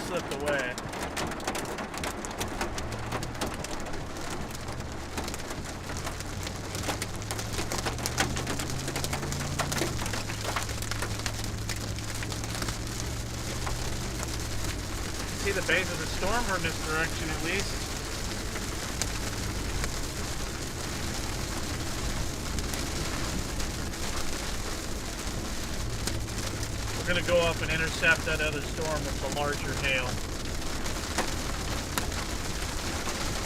slipped away. See the base of the storm from this direction at least. We're going to go up and intercept that other storm with the larger hail.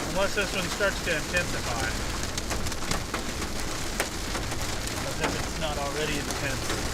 Unless this one starts to intensify. As if it's not already intense.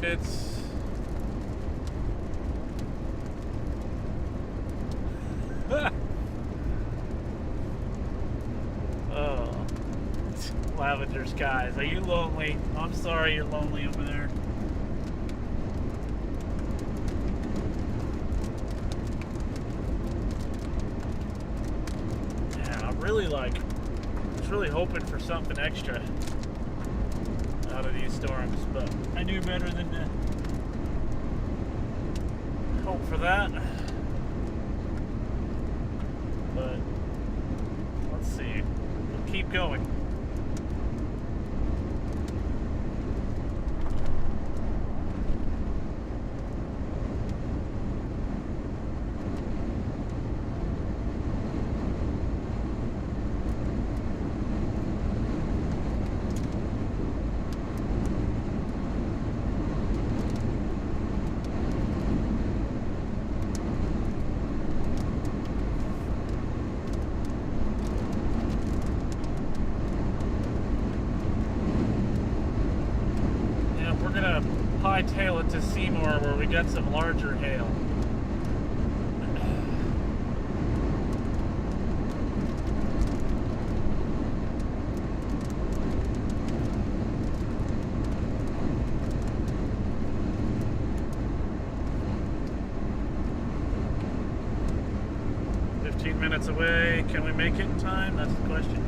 It's oh, lavender skies. Are you lonely? I'm sorry you're lonely over there. Yeah, I was really hoping for something extra out of these storms, but I knew better than to hope for that. But let's see. We'll keep going. Hightail it to Seymour where we got some larger hail. Minutes away. Can we make it in time? That's the question.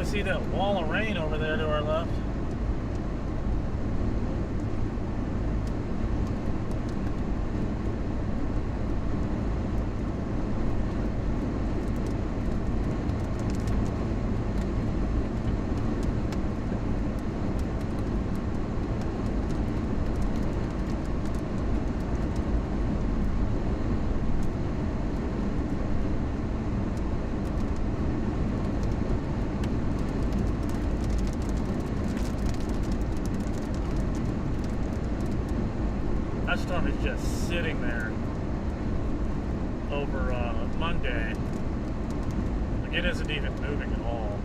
we see that wall of rain over there to our left. That storm is just sitting there over Monday. Like, it isn't even moving at all.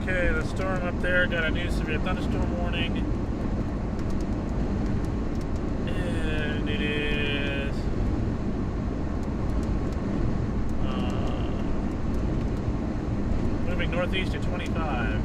Okay, the storm up there got a new severe thunderstorm warning. And it is moving northeast at 25.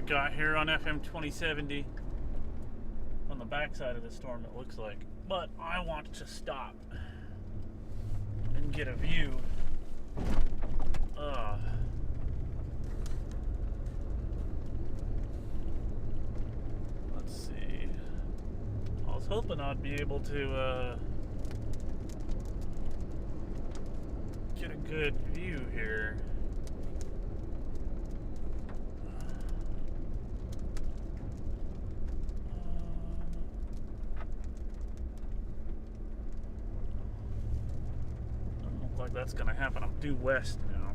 got here on FM 2070 on the backside of the storm, it looks like. But I want to stop and get a view. Let's see. I was hoping I'd be able to get a good view here. Like that's gonna happen. I'm due west now,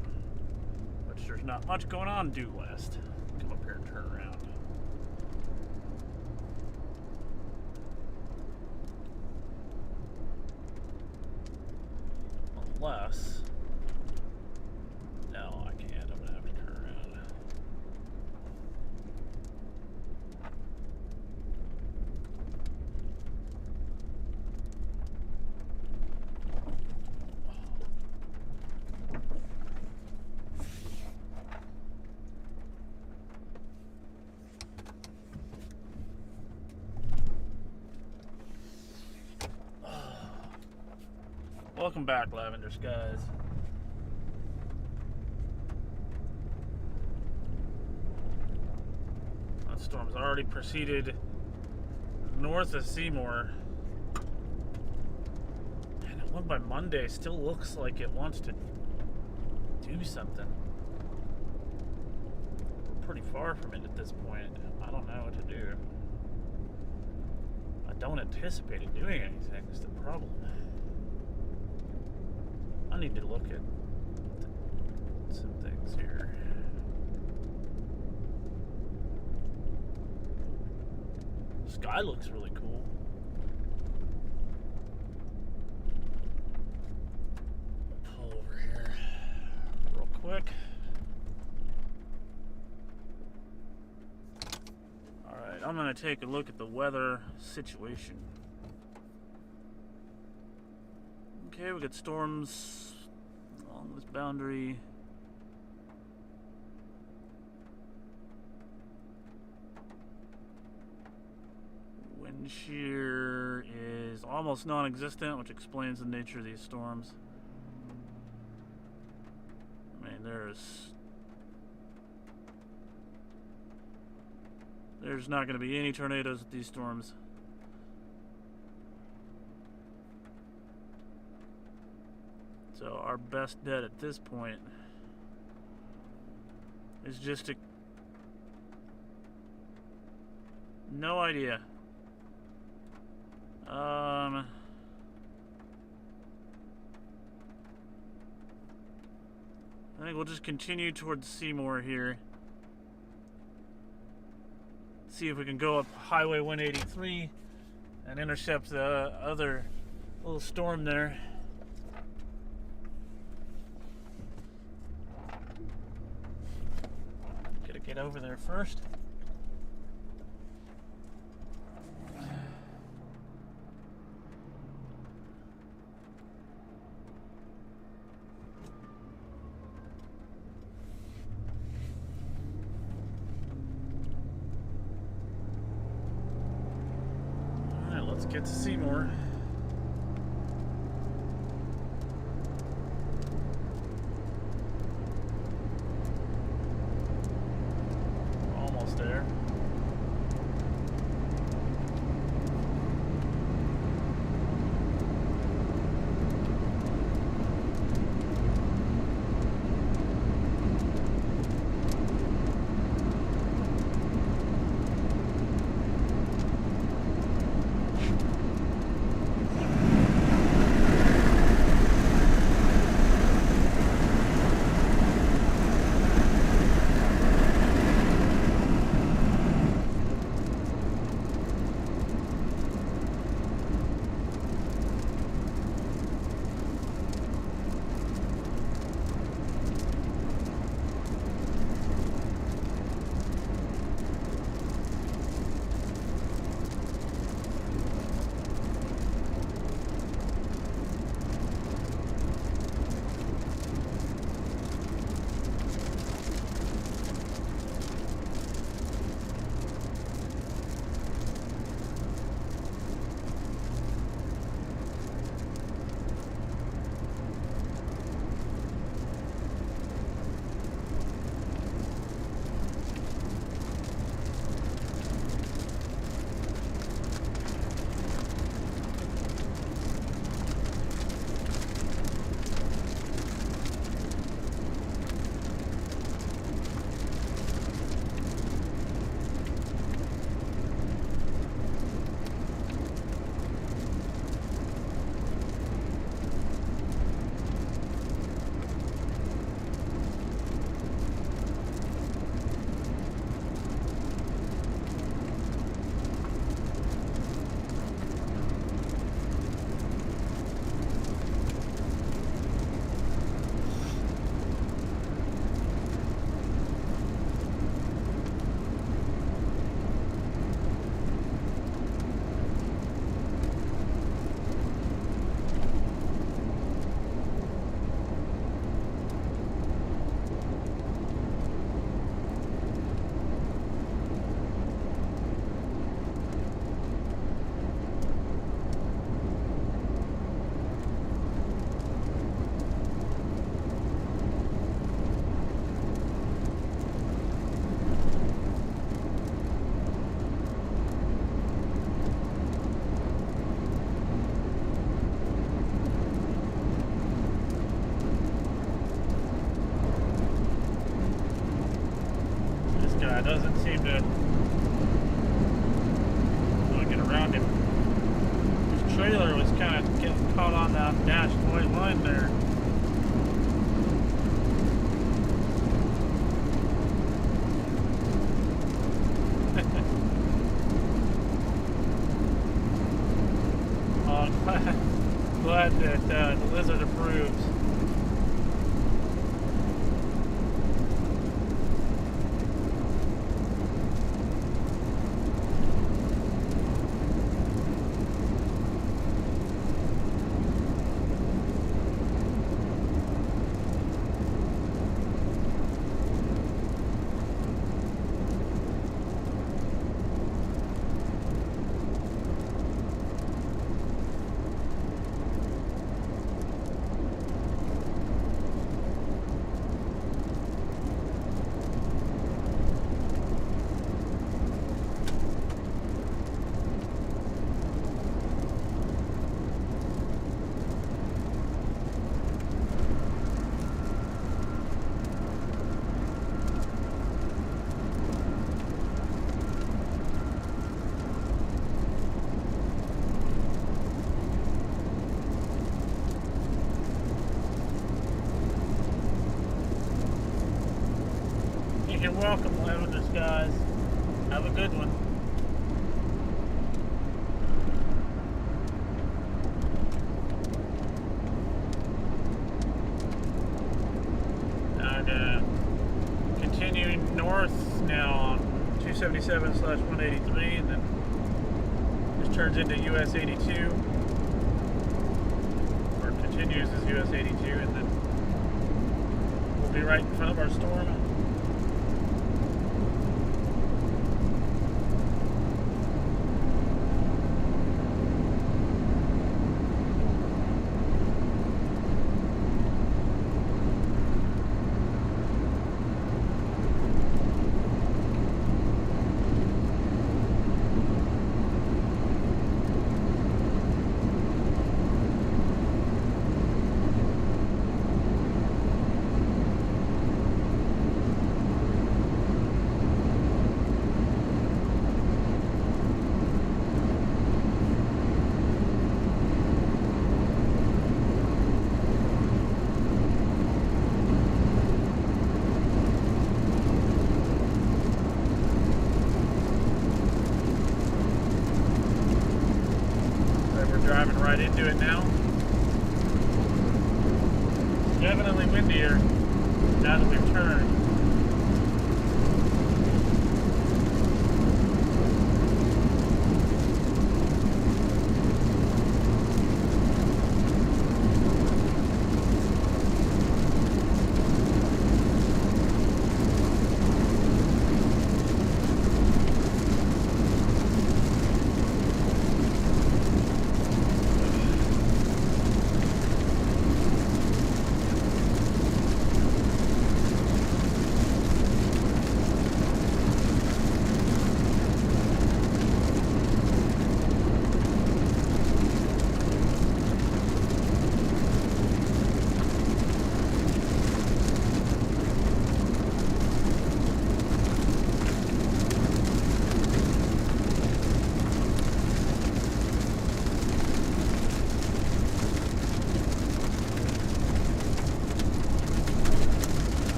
which there's not much going on due west. Come up here and turn around. Unless, no, I can't. I'm gonna have to turn around. Welcome back, Lavender Skies. That storm's already proceeded north of Seymour. And it went by Monday. Still looks like it wants to do something. We're pretty far from it at this point. I don't know what to do. I don't anticipate it doing anything. Is the problem. I need to look at some things here. Sky looks really cool. Pull over here real quick. Alright, I'm going to take a look at the weather situation. Okay, we got storms along this boundary. Wind shear is almost non-existent, which explains the nature of these storms. I mean, there's not going to be any tornadoes with these storms. So our best bet at this point is just to... No idea. I think we'll just continue towards Seymour here. See if we can go up Highway 183 and intercept the other little storm there. Gotta get over there first. Let's get to Seymour. Almost there. trailer was kind of getting caught on that dashed white line there. Glad that the Lizard approves. You're welcome, Louders, guys. Have a good one. And continuing north now on 277/183, and then just turns into US 82, or continues as US 82, and then we'll be right in front of our storm. Driving right into it now. It's definitely windier now that we've turned.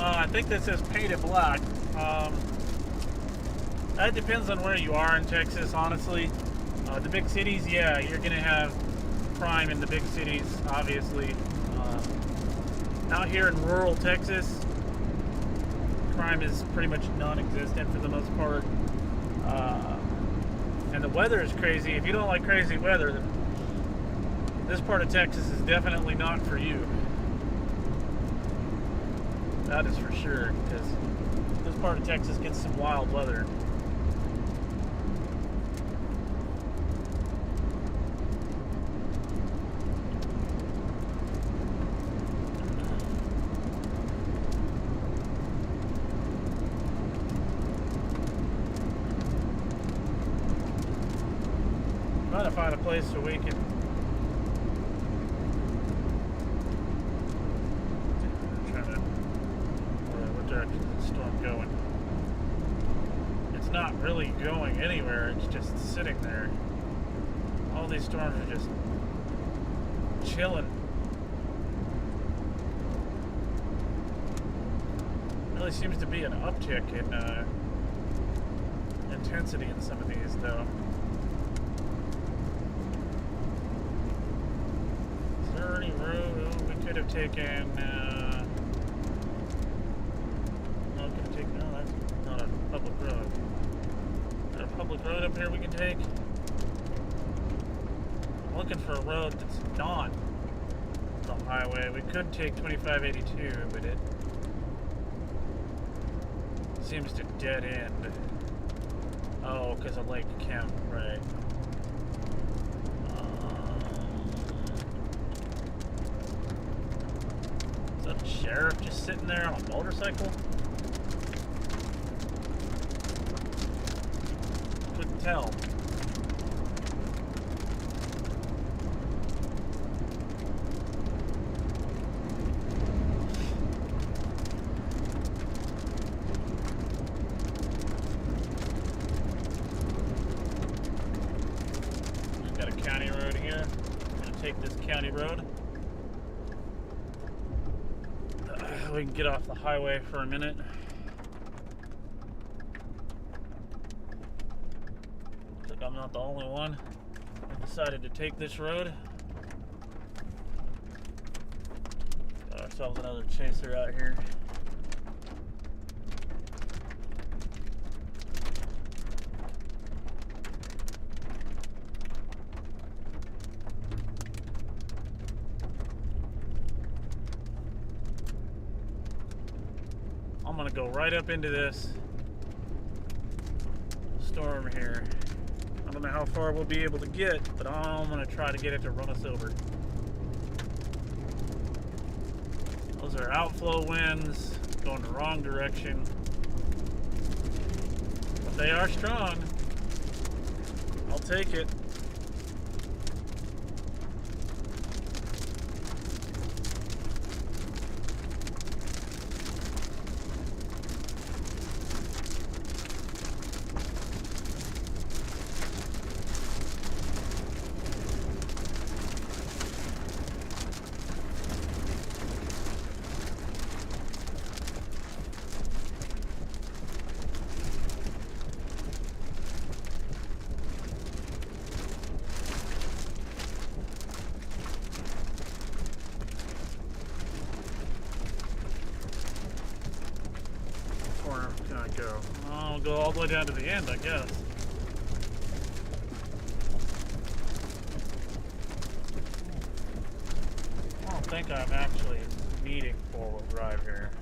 I think that says painted black. That depends on where you are in Texas, honestly. The big cities, yeah, you're going to have crime in the big cities, obviously. Out here in rural Texas, crime is pretty much non-existent for the most part. And the weather is crazy. If you don't like crazy weather, then this part of Texas is definitely not for you. That is for sure, because this part of Texas gets some wild weather. Trying to find a place so we can what direction is the storm going? It's not really going anywhere, it's just sitting there. All these storms are just chilling. Really seems to be an uptick in intensity in some of these though. Road we could have taken. No, that's not a public road. Is there a public road up here we can take? I'm looking for a road that's not the highway. We could take 2582, but it seems to dead end. Oh, because of Lake Kemp, right? Sheriff just sitting there on a motorcycle? Couldn't tell. We've got a county road here. I'm gonna take this county road. We can get off the highway for a minute. Looks like I'm not the only one who decided to take this road. Got ourselves another chaser out here. I'm gonna go right up into this storm here. I don't know how far we'll be able to get, but I'm gonna try to get it to run us over. Those are outflow winds going the wrong direction, but they are strong. I'll take it. Go. I'll go all the way down to the end, I guess. I don't think I'm actually needing four-wheel drive here.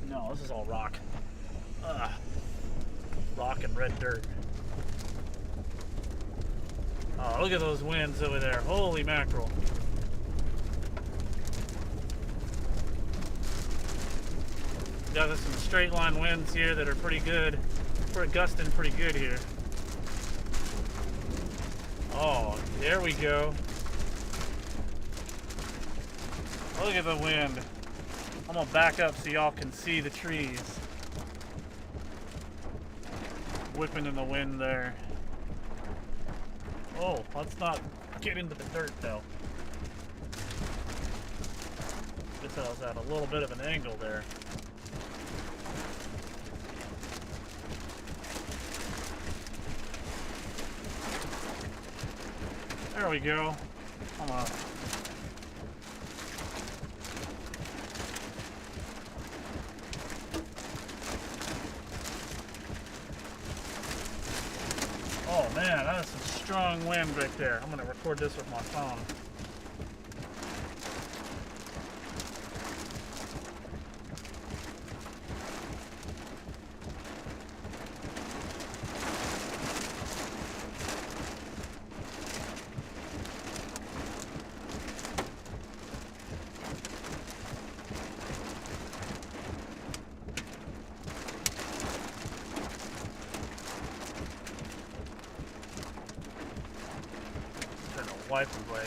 No, this is all rock. Rock and red dirt. Oh, look at those winds over there. Holy mackerel. Got some straight line winds here that are pretty good. We're gusting pretty good here. Oh, there we go. Look at the wind. I'm gonna back up so y'all can see the trees whipping in the wind there. Oh, let's not get into the dirt though. Guess I was at a little bit of an angle there. There we go. Come on. Oh man, that is some strong wind right there. I'm gonna record this with my phone. Wipe away,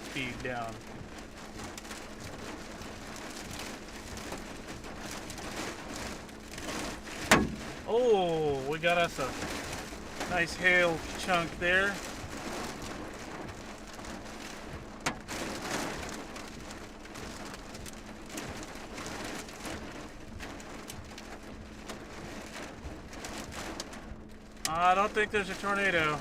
speed down. Oh, we got us a nice hail chunk there. I don't think there's a tornado.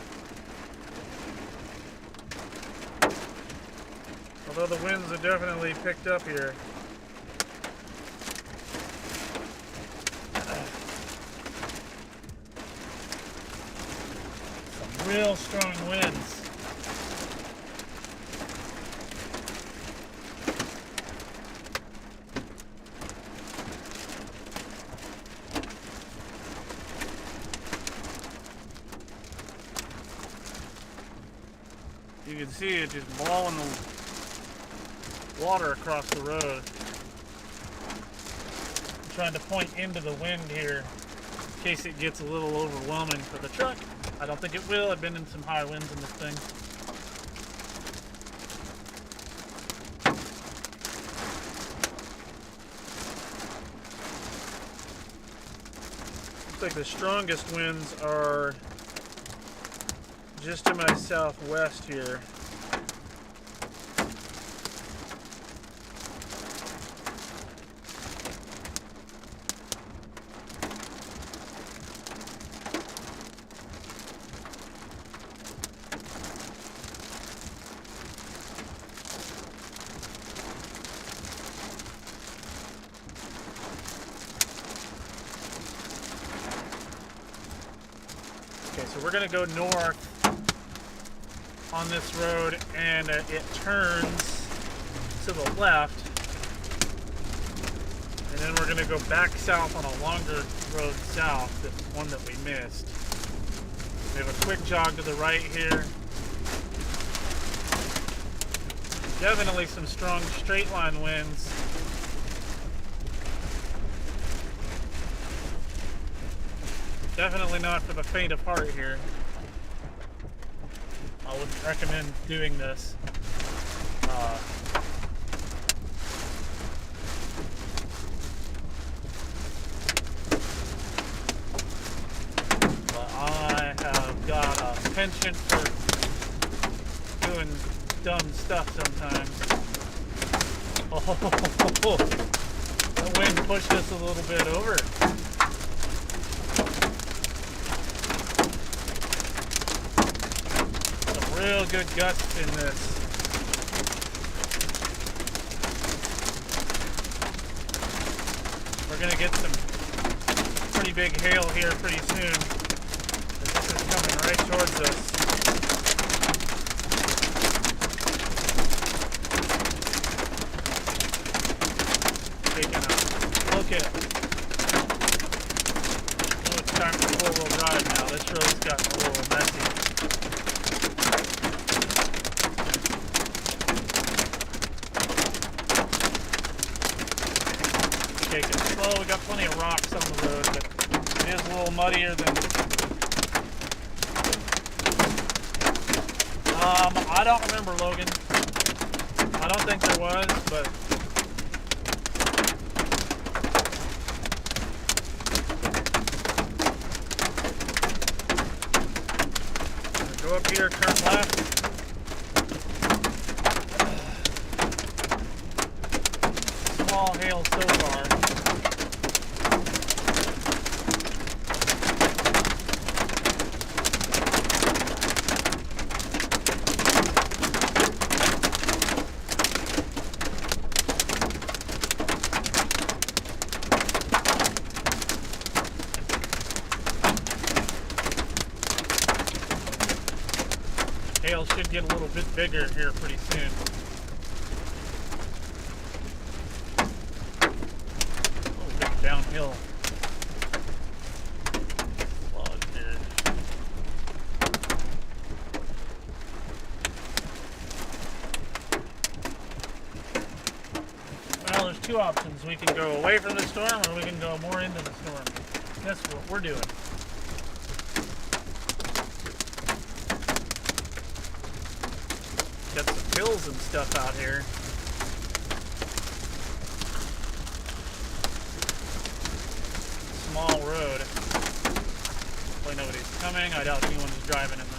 Although the winds have definitely picked up here. Some real strong winds. You can see it just blowing the water across the road. I'm trying to point into the wind here in case it gets a little overwhelming for the truck. I don't think it will. I've been in some high winds in this thing. Looks like the strongest winds are just to my southwest here. Okay, so we're going to go north on this road, and it turns to the left, and then we're going to go back south on a longer road south, the one that we missed. We have a quick jog to the right here. Definitely some strong straight line winds. Definitely not for the faint of heart here. I wouldn't recommend doing this. But I have got a penchant for doing dumb stuff sometimes. Oh, the wind pushed us a little bit over. Real good gusts in this. We're gonna get some pretty big hail here pretty soon. This is coming right towards us. Taking a look at. Oh, it's time for four-wheel drive now. This road's gotten a little messy. Take it slow. We got plenty of rocks on the road, but it is a little muddier than. I don't remember, Logan. I don't think there was, but go up here, turn left. Small hail so far. get a little bit bigger here pretty soon. A little bit downhill. Log here. Well, there's two options. We can go away from the storm or we can go more into the storm. That's what we're doing. Got some hills and stuff out here. Small road. Hopefully nobody's coming. I doubt anyone's driving in though.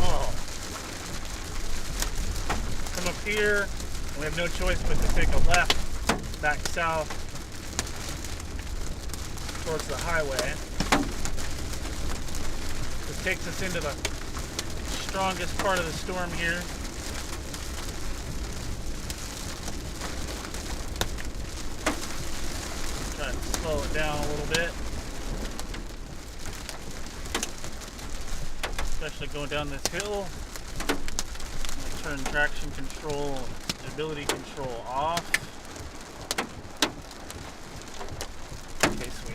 Oh. Come up here. We have no choice but to take a left back south towards the highway. This takes us into the strongest part of the storm here. Try to slow it down a little bit. Especially going down this hill. I'm going to turn traction control, stability control off.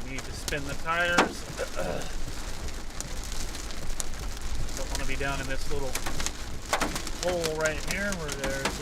Need to spin the tires. Don't want to be down in this little hole right here where there's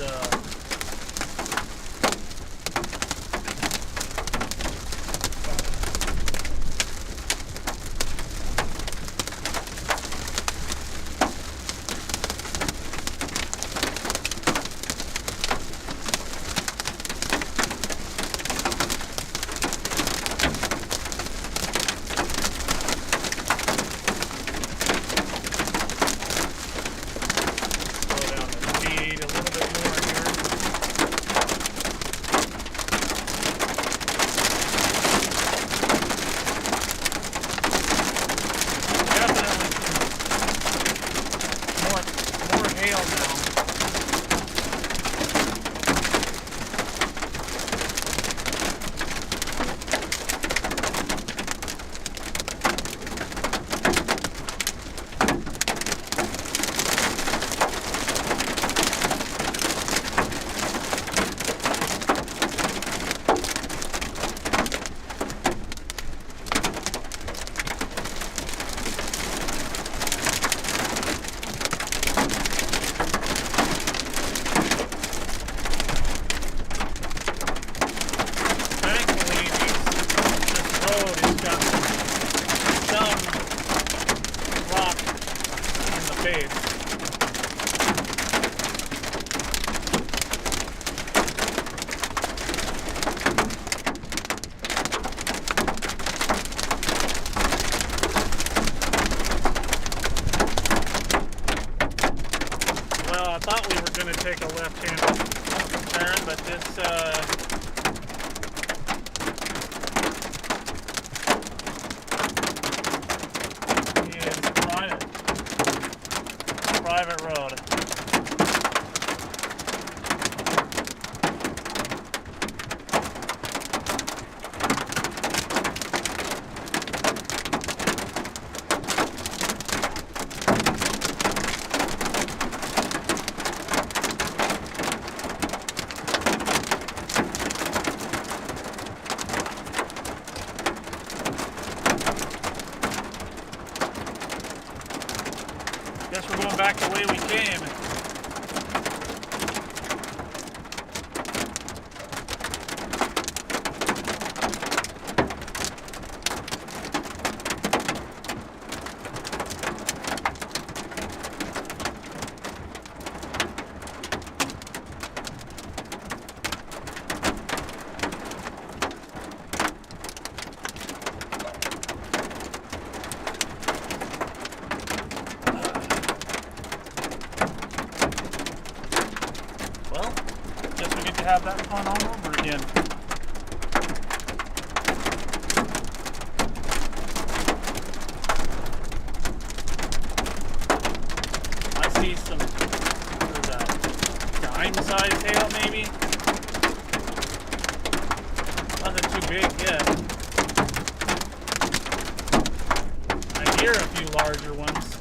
going to take a left-hand turn, but this is private road. Guess we're going back the way we came. Have that fun all over again. I see some dime-sized hail, maybe. big yet. I hear a few larger ones.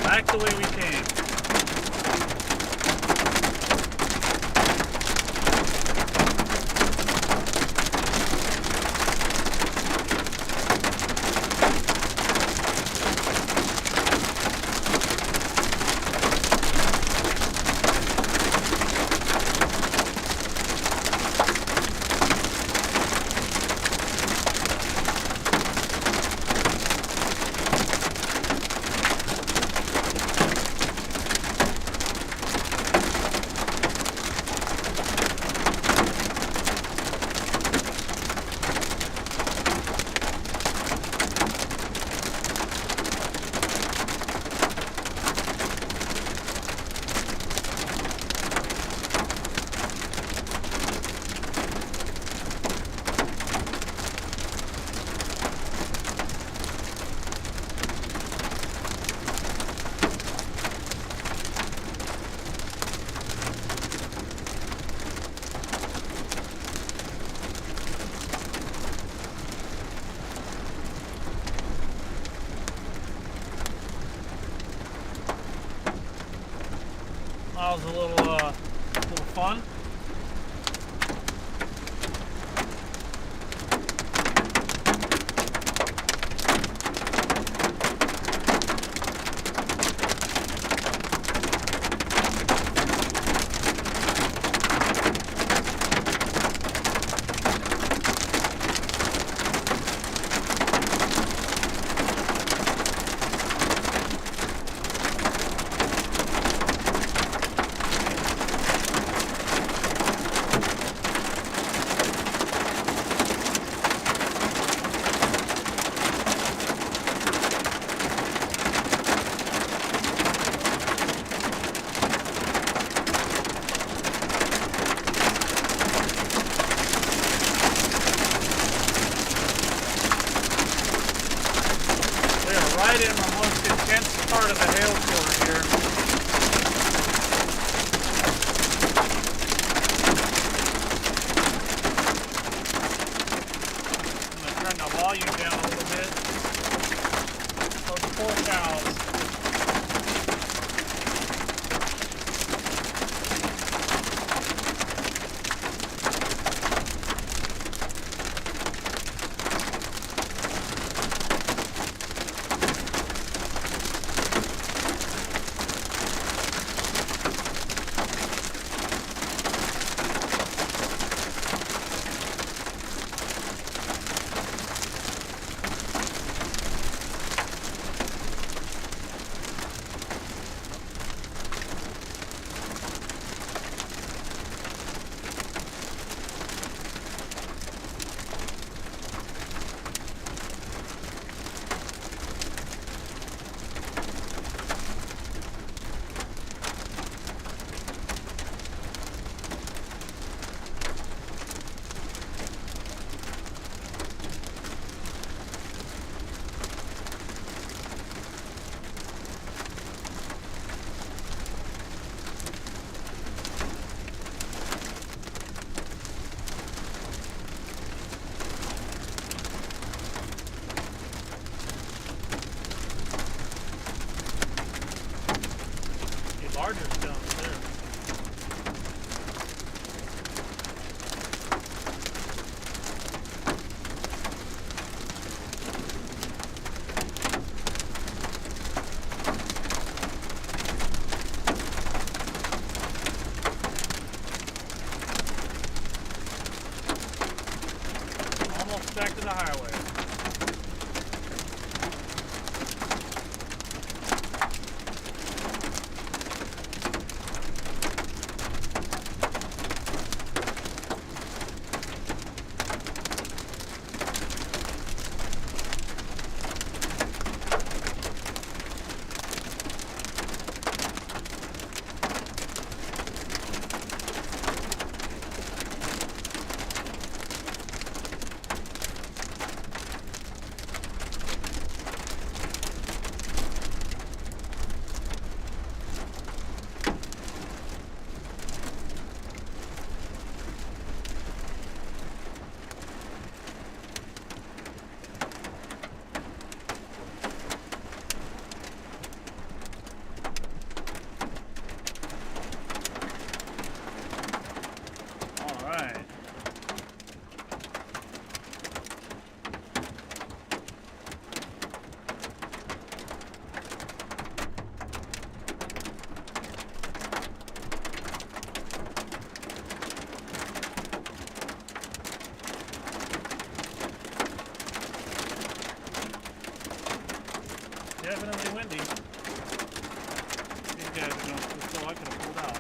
Back the way we came. That was a little fun. There's downstairs. Almost back to the highway. Definitely windy. These guys are going too slow. I could have pulled out.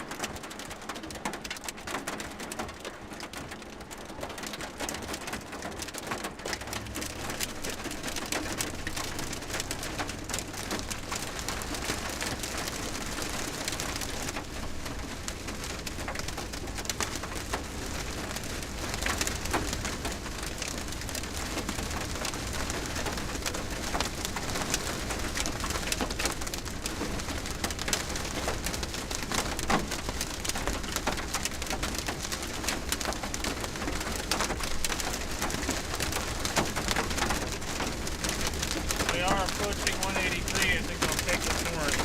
We are approaching 183. I think they'll take us north.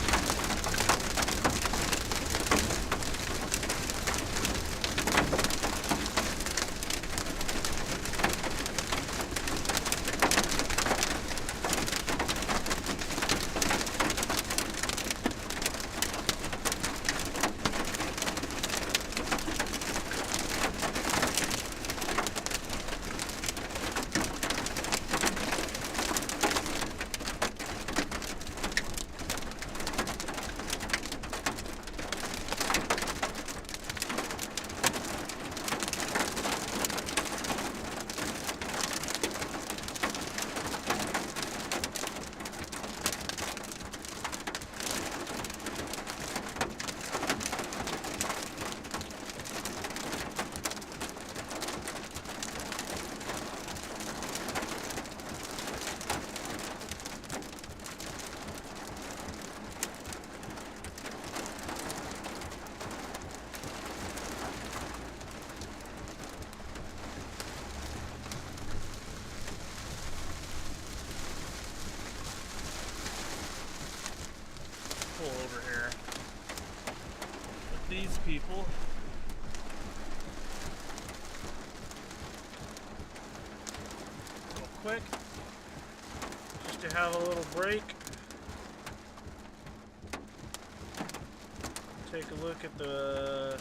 Pull over here with these people. Real quick, just to have a little break. Take a look at the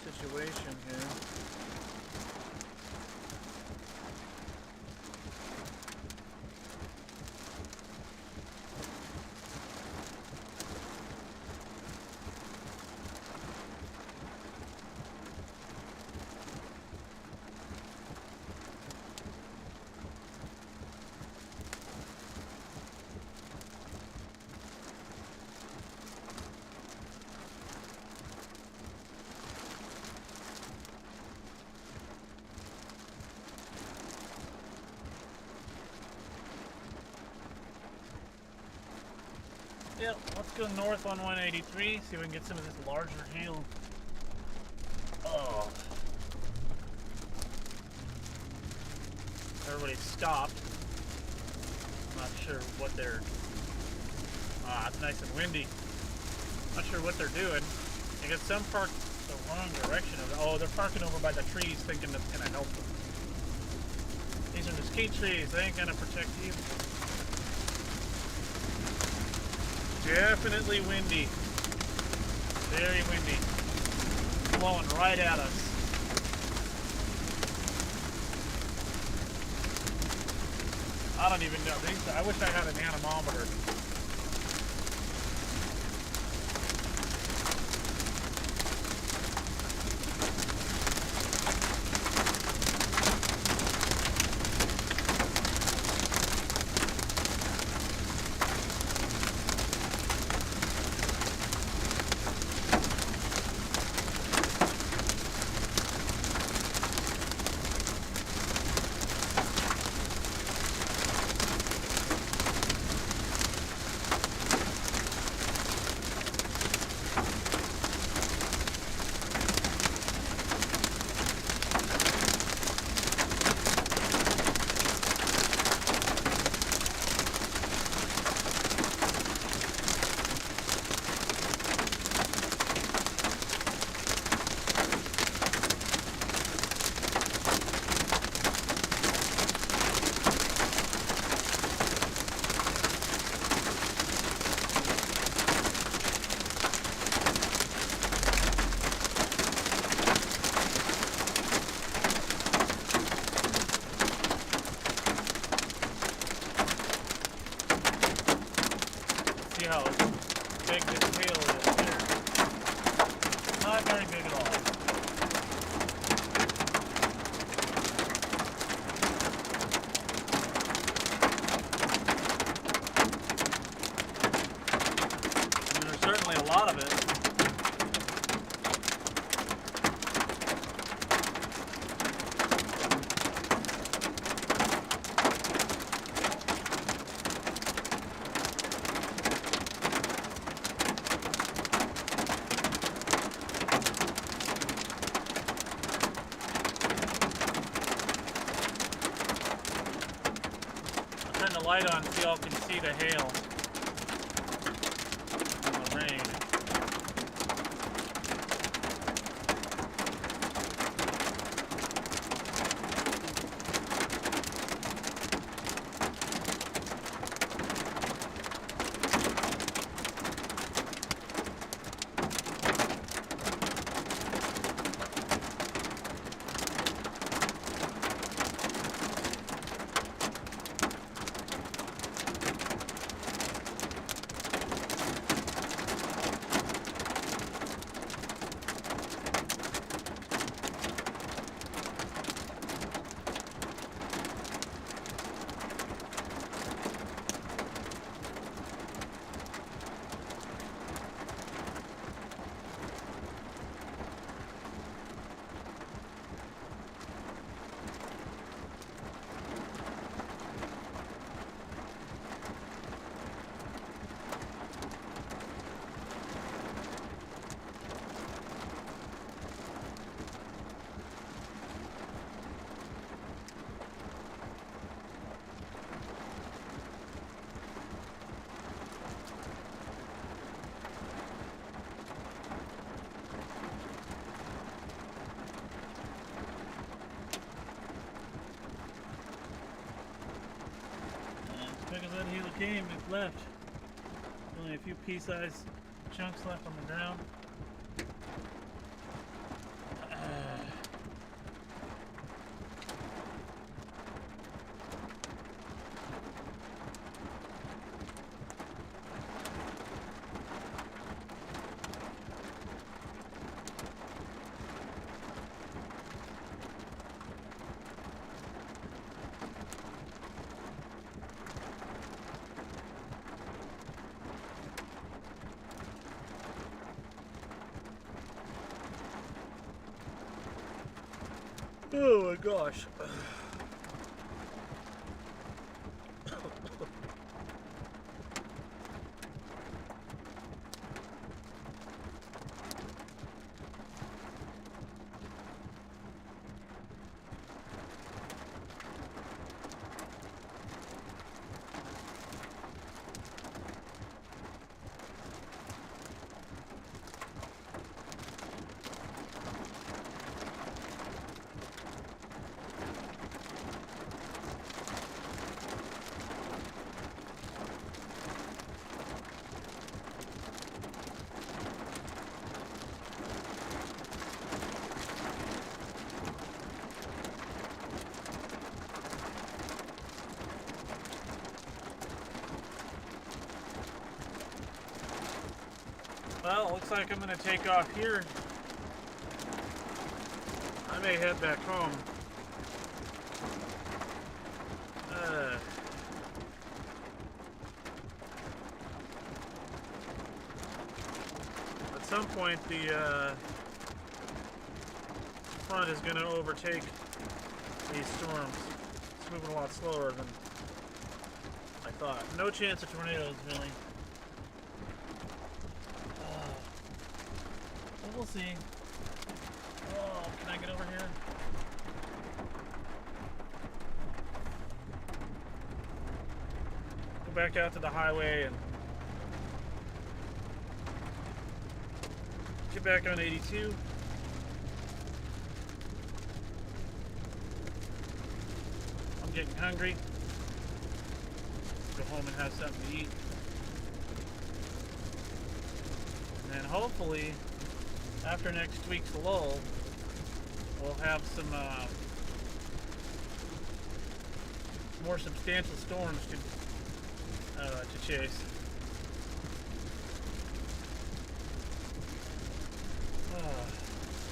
situation here. Yep, let's go north on 183, see if we can get some of this larger hail. Oh. Everybody stopped. I'm not sure what they're... Ah, it's nice and windy. Not sure what they're doing. I guess some parked the wrong direction. Oh, they're parking over by the trees thinking that's going to help them. These are mesquite trees. They ain't going to protect you. Definitely windy. Very windy. Blowing right at us. I don't even know. I wish I had an anemometer. See how big this hail is here. Not very big at all. I mean, there's certainly a lot of it. Turn the light on so y'all can see the hail and the rain. Quick as that hail came, it's left. Only a few pea-sized chunks left on the ground. Oh my gosh. Well, it looks like I'm going to take off here. I may head back home. At some point, the front is going to overtake these storms. It's moving a lot slower than I thought. No chance of tornadoes, really. But we'll see. Oh, can I get over here? Go back out to the highway and get back on 82. I'm getting hungry. Go home and have something to eat. And then hopefully, after next week's lull, we'll have some more substantial storms to chase.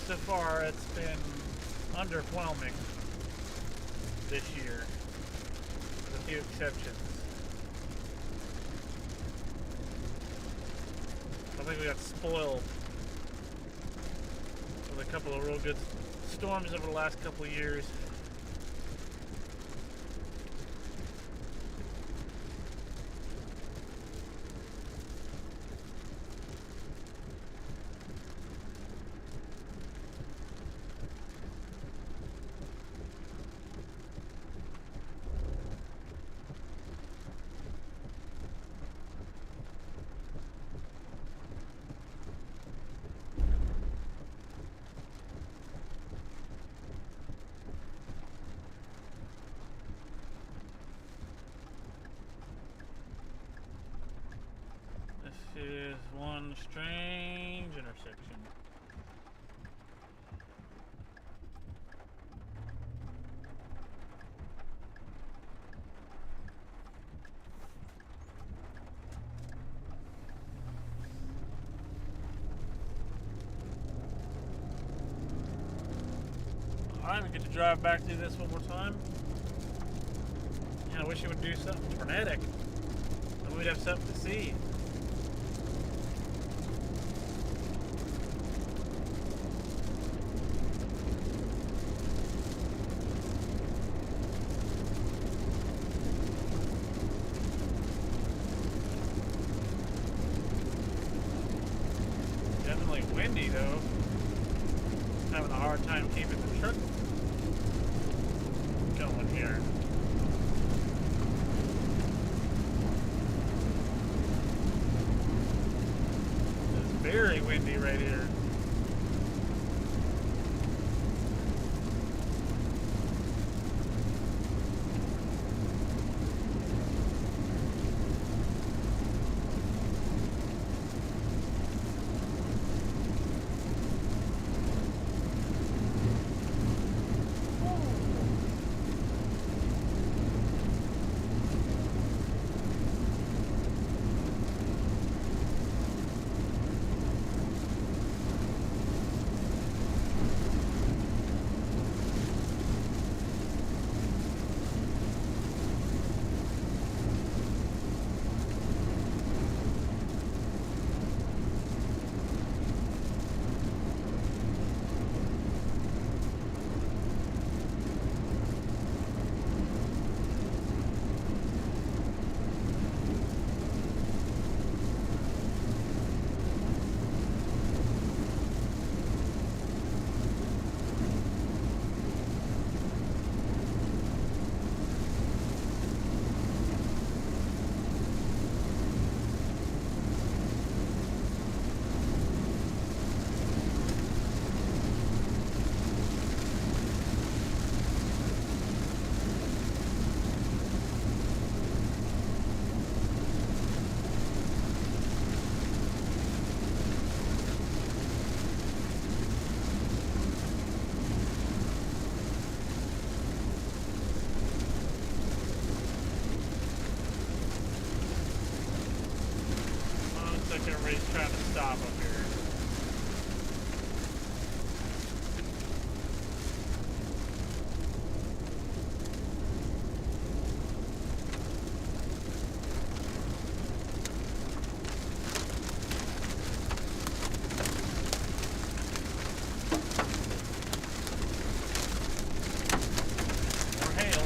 So far, it's been underwhelming this year, with a few exceptions. I think we got spoiled with a couple of real good storms over the last couple of years. This is one strange intersection. I would get to drive back through this one more time. Yeah, I wish it would do something frenetic. And we'd have something to see. Definitely windy though. Having a hard time keeping the truck going here. It's very windy right here. everybody's trying to stop up here. More hail.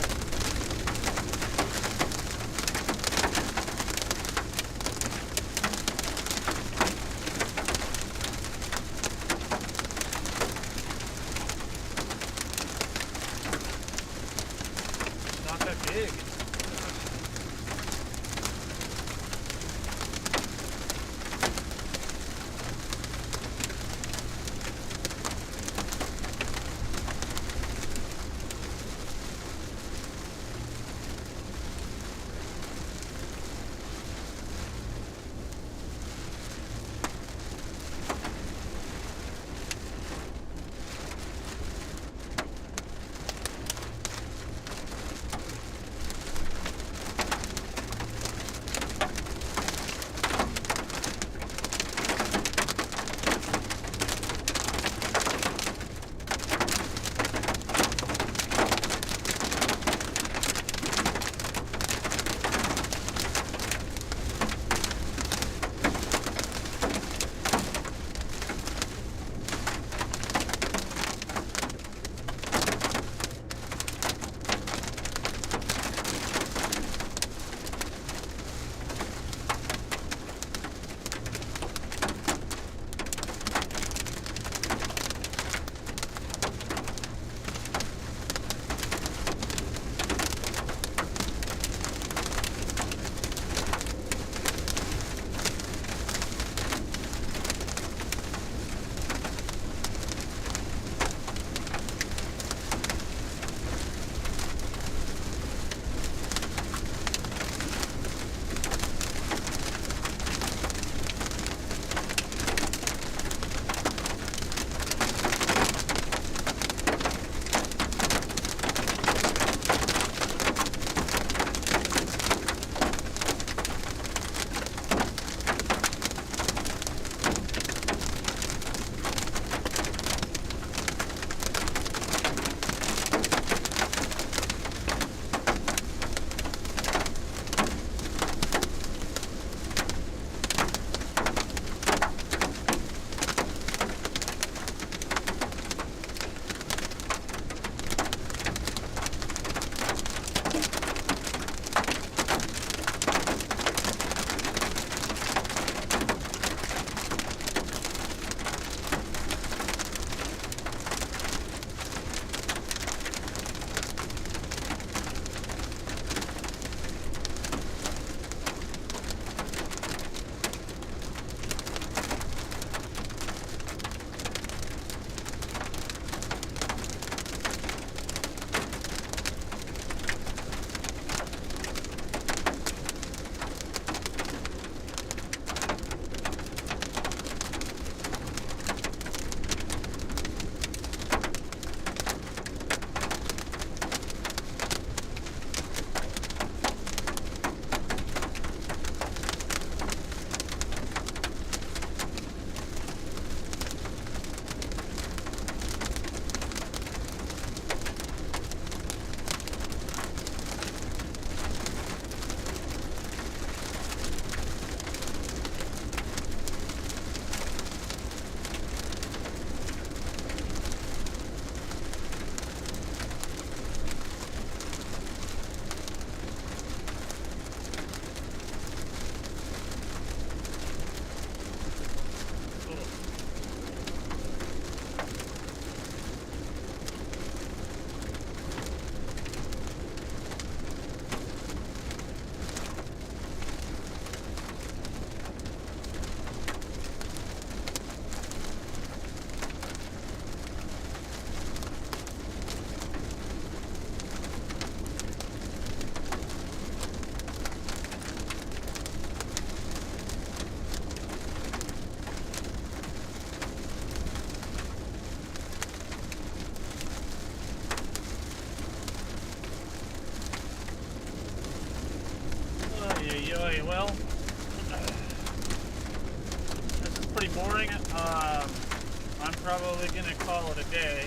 recording. I'm probably gonna call it a day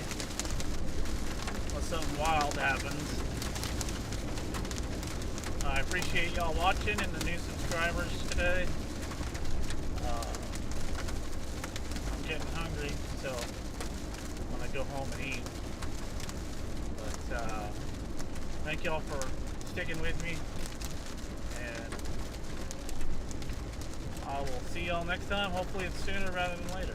unless something wild happens. I appreciate y'all watching and the new subscribers today. I'm getting hungry, so I'm gonna go home and eat. But thank y'all for sticking with me, and I will see y'all next time. Hopefully it's sooner rather than later.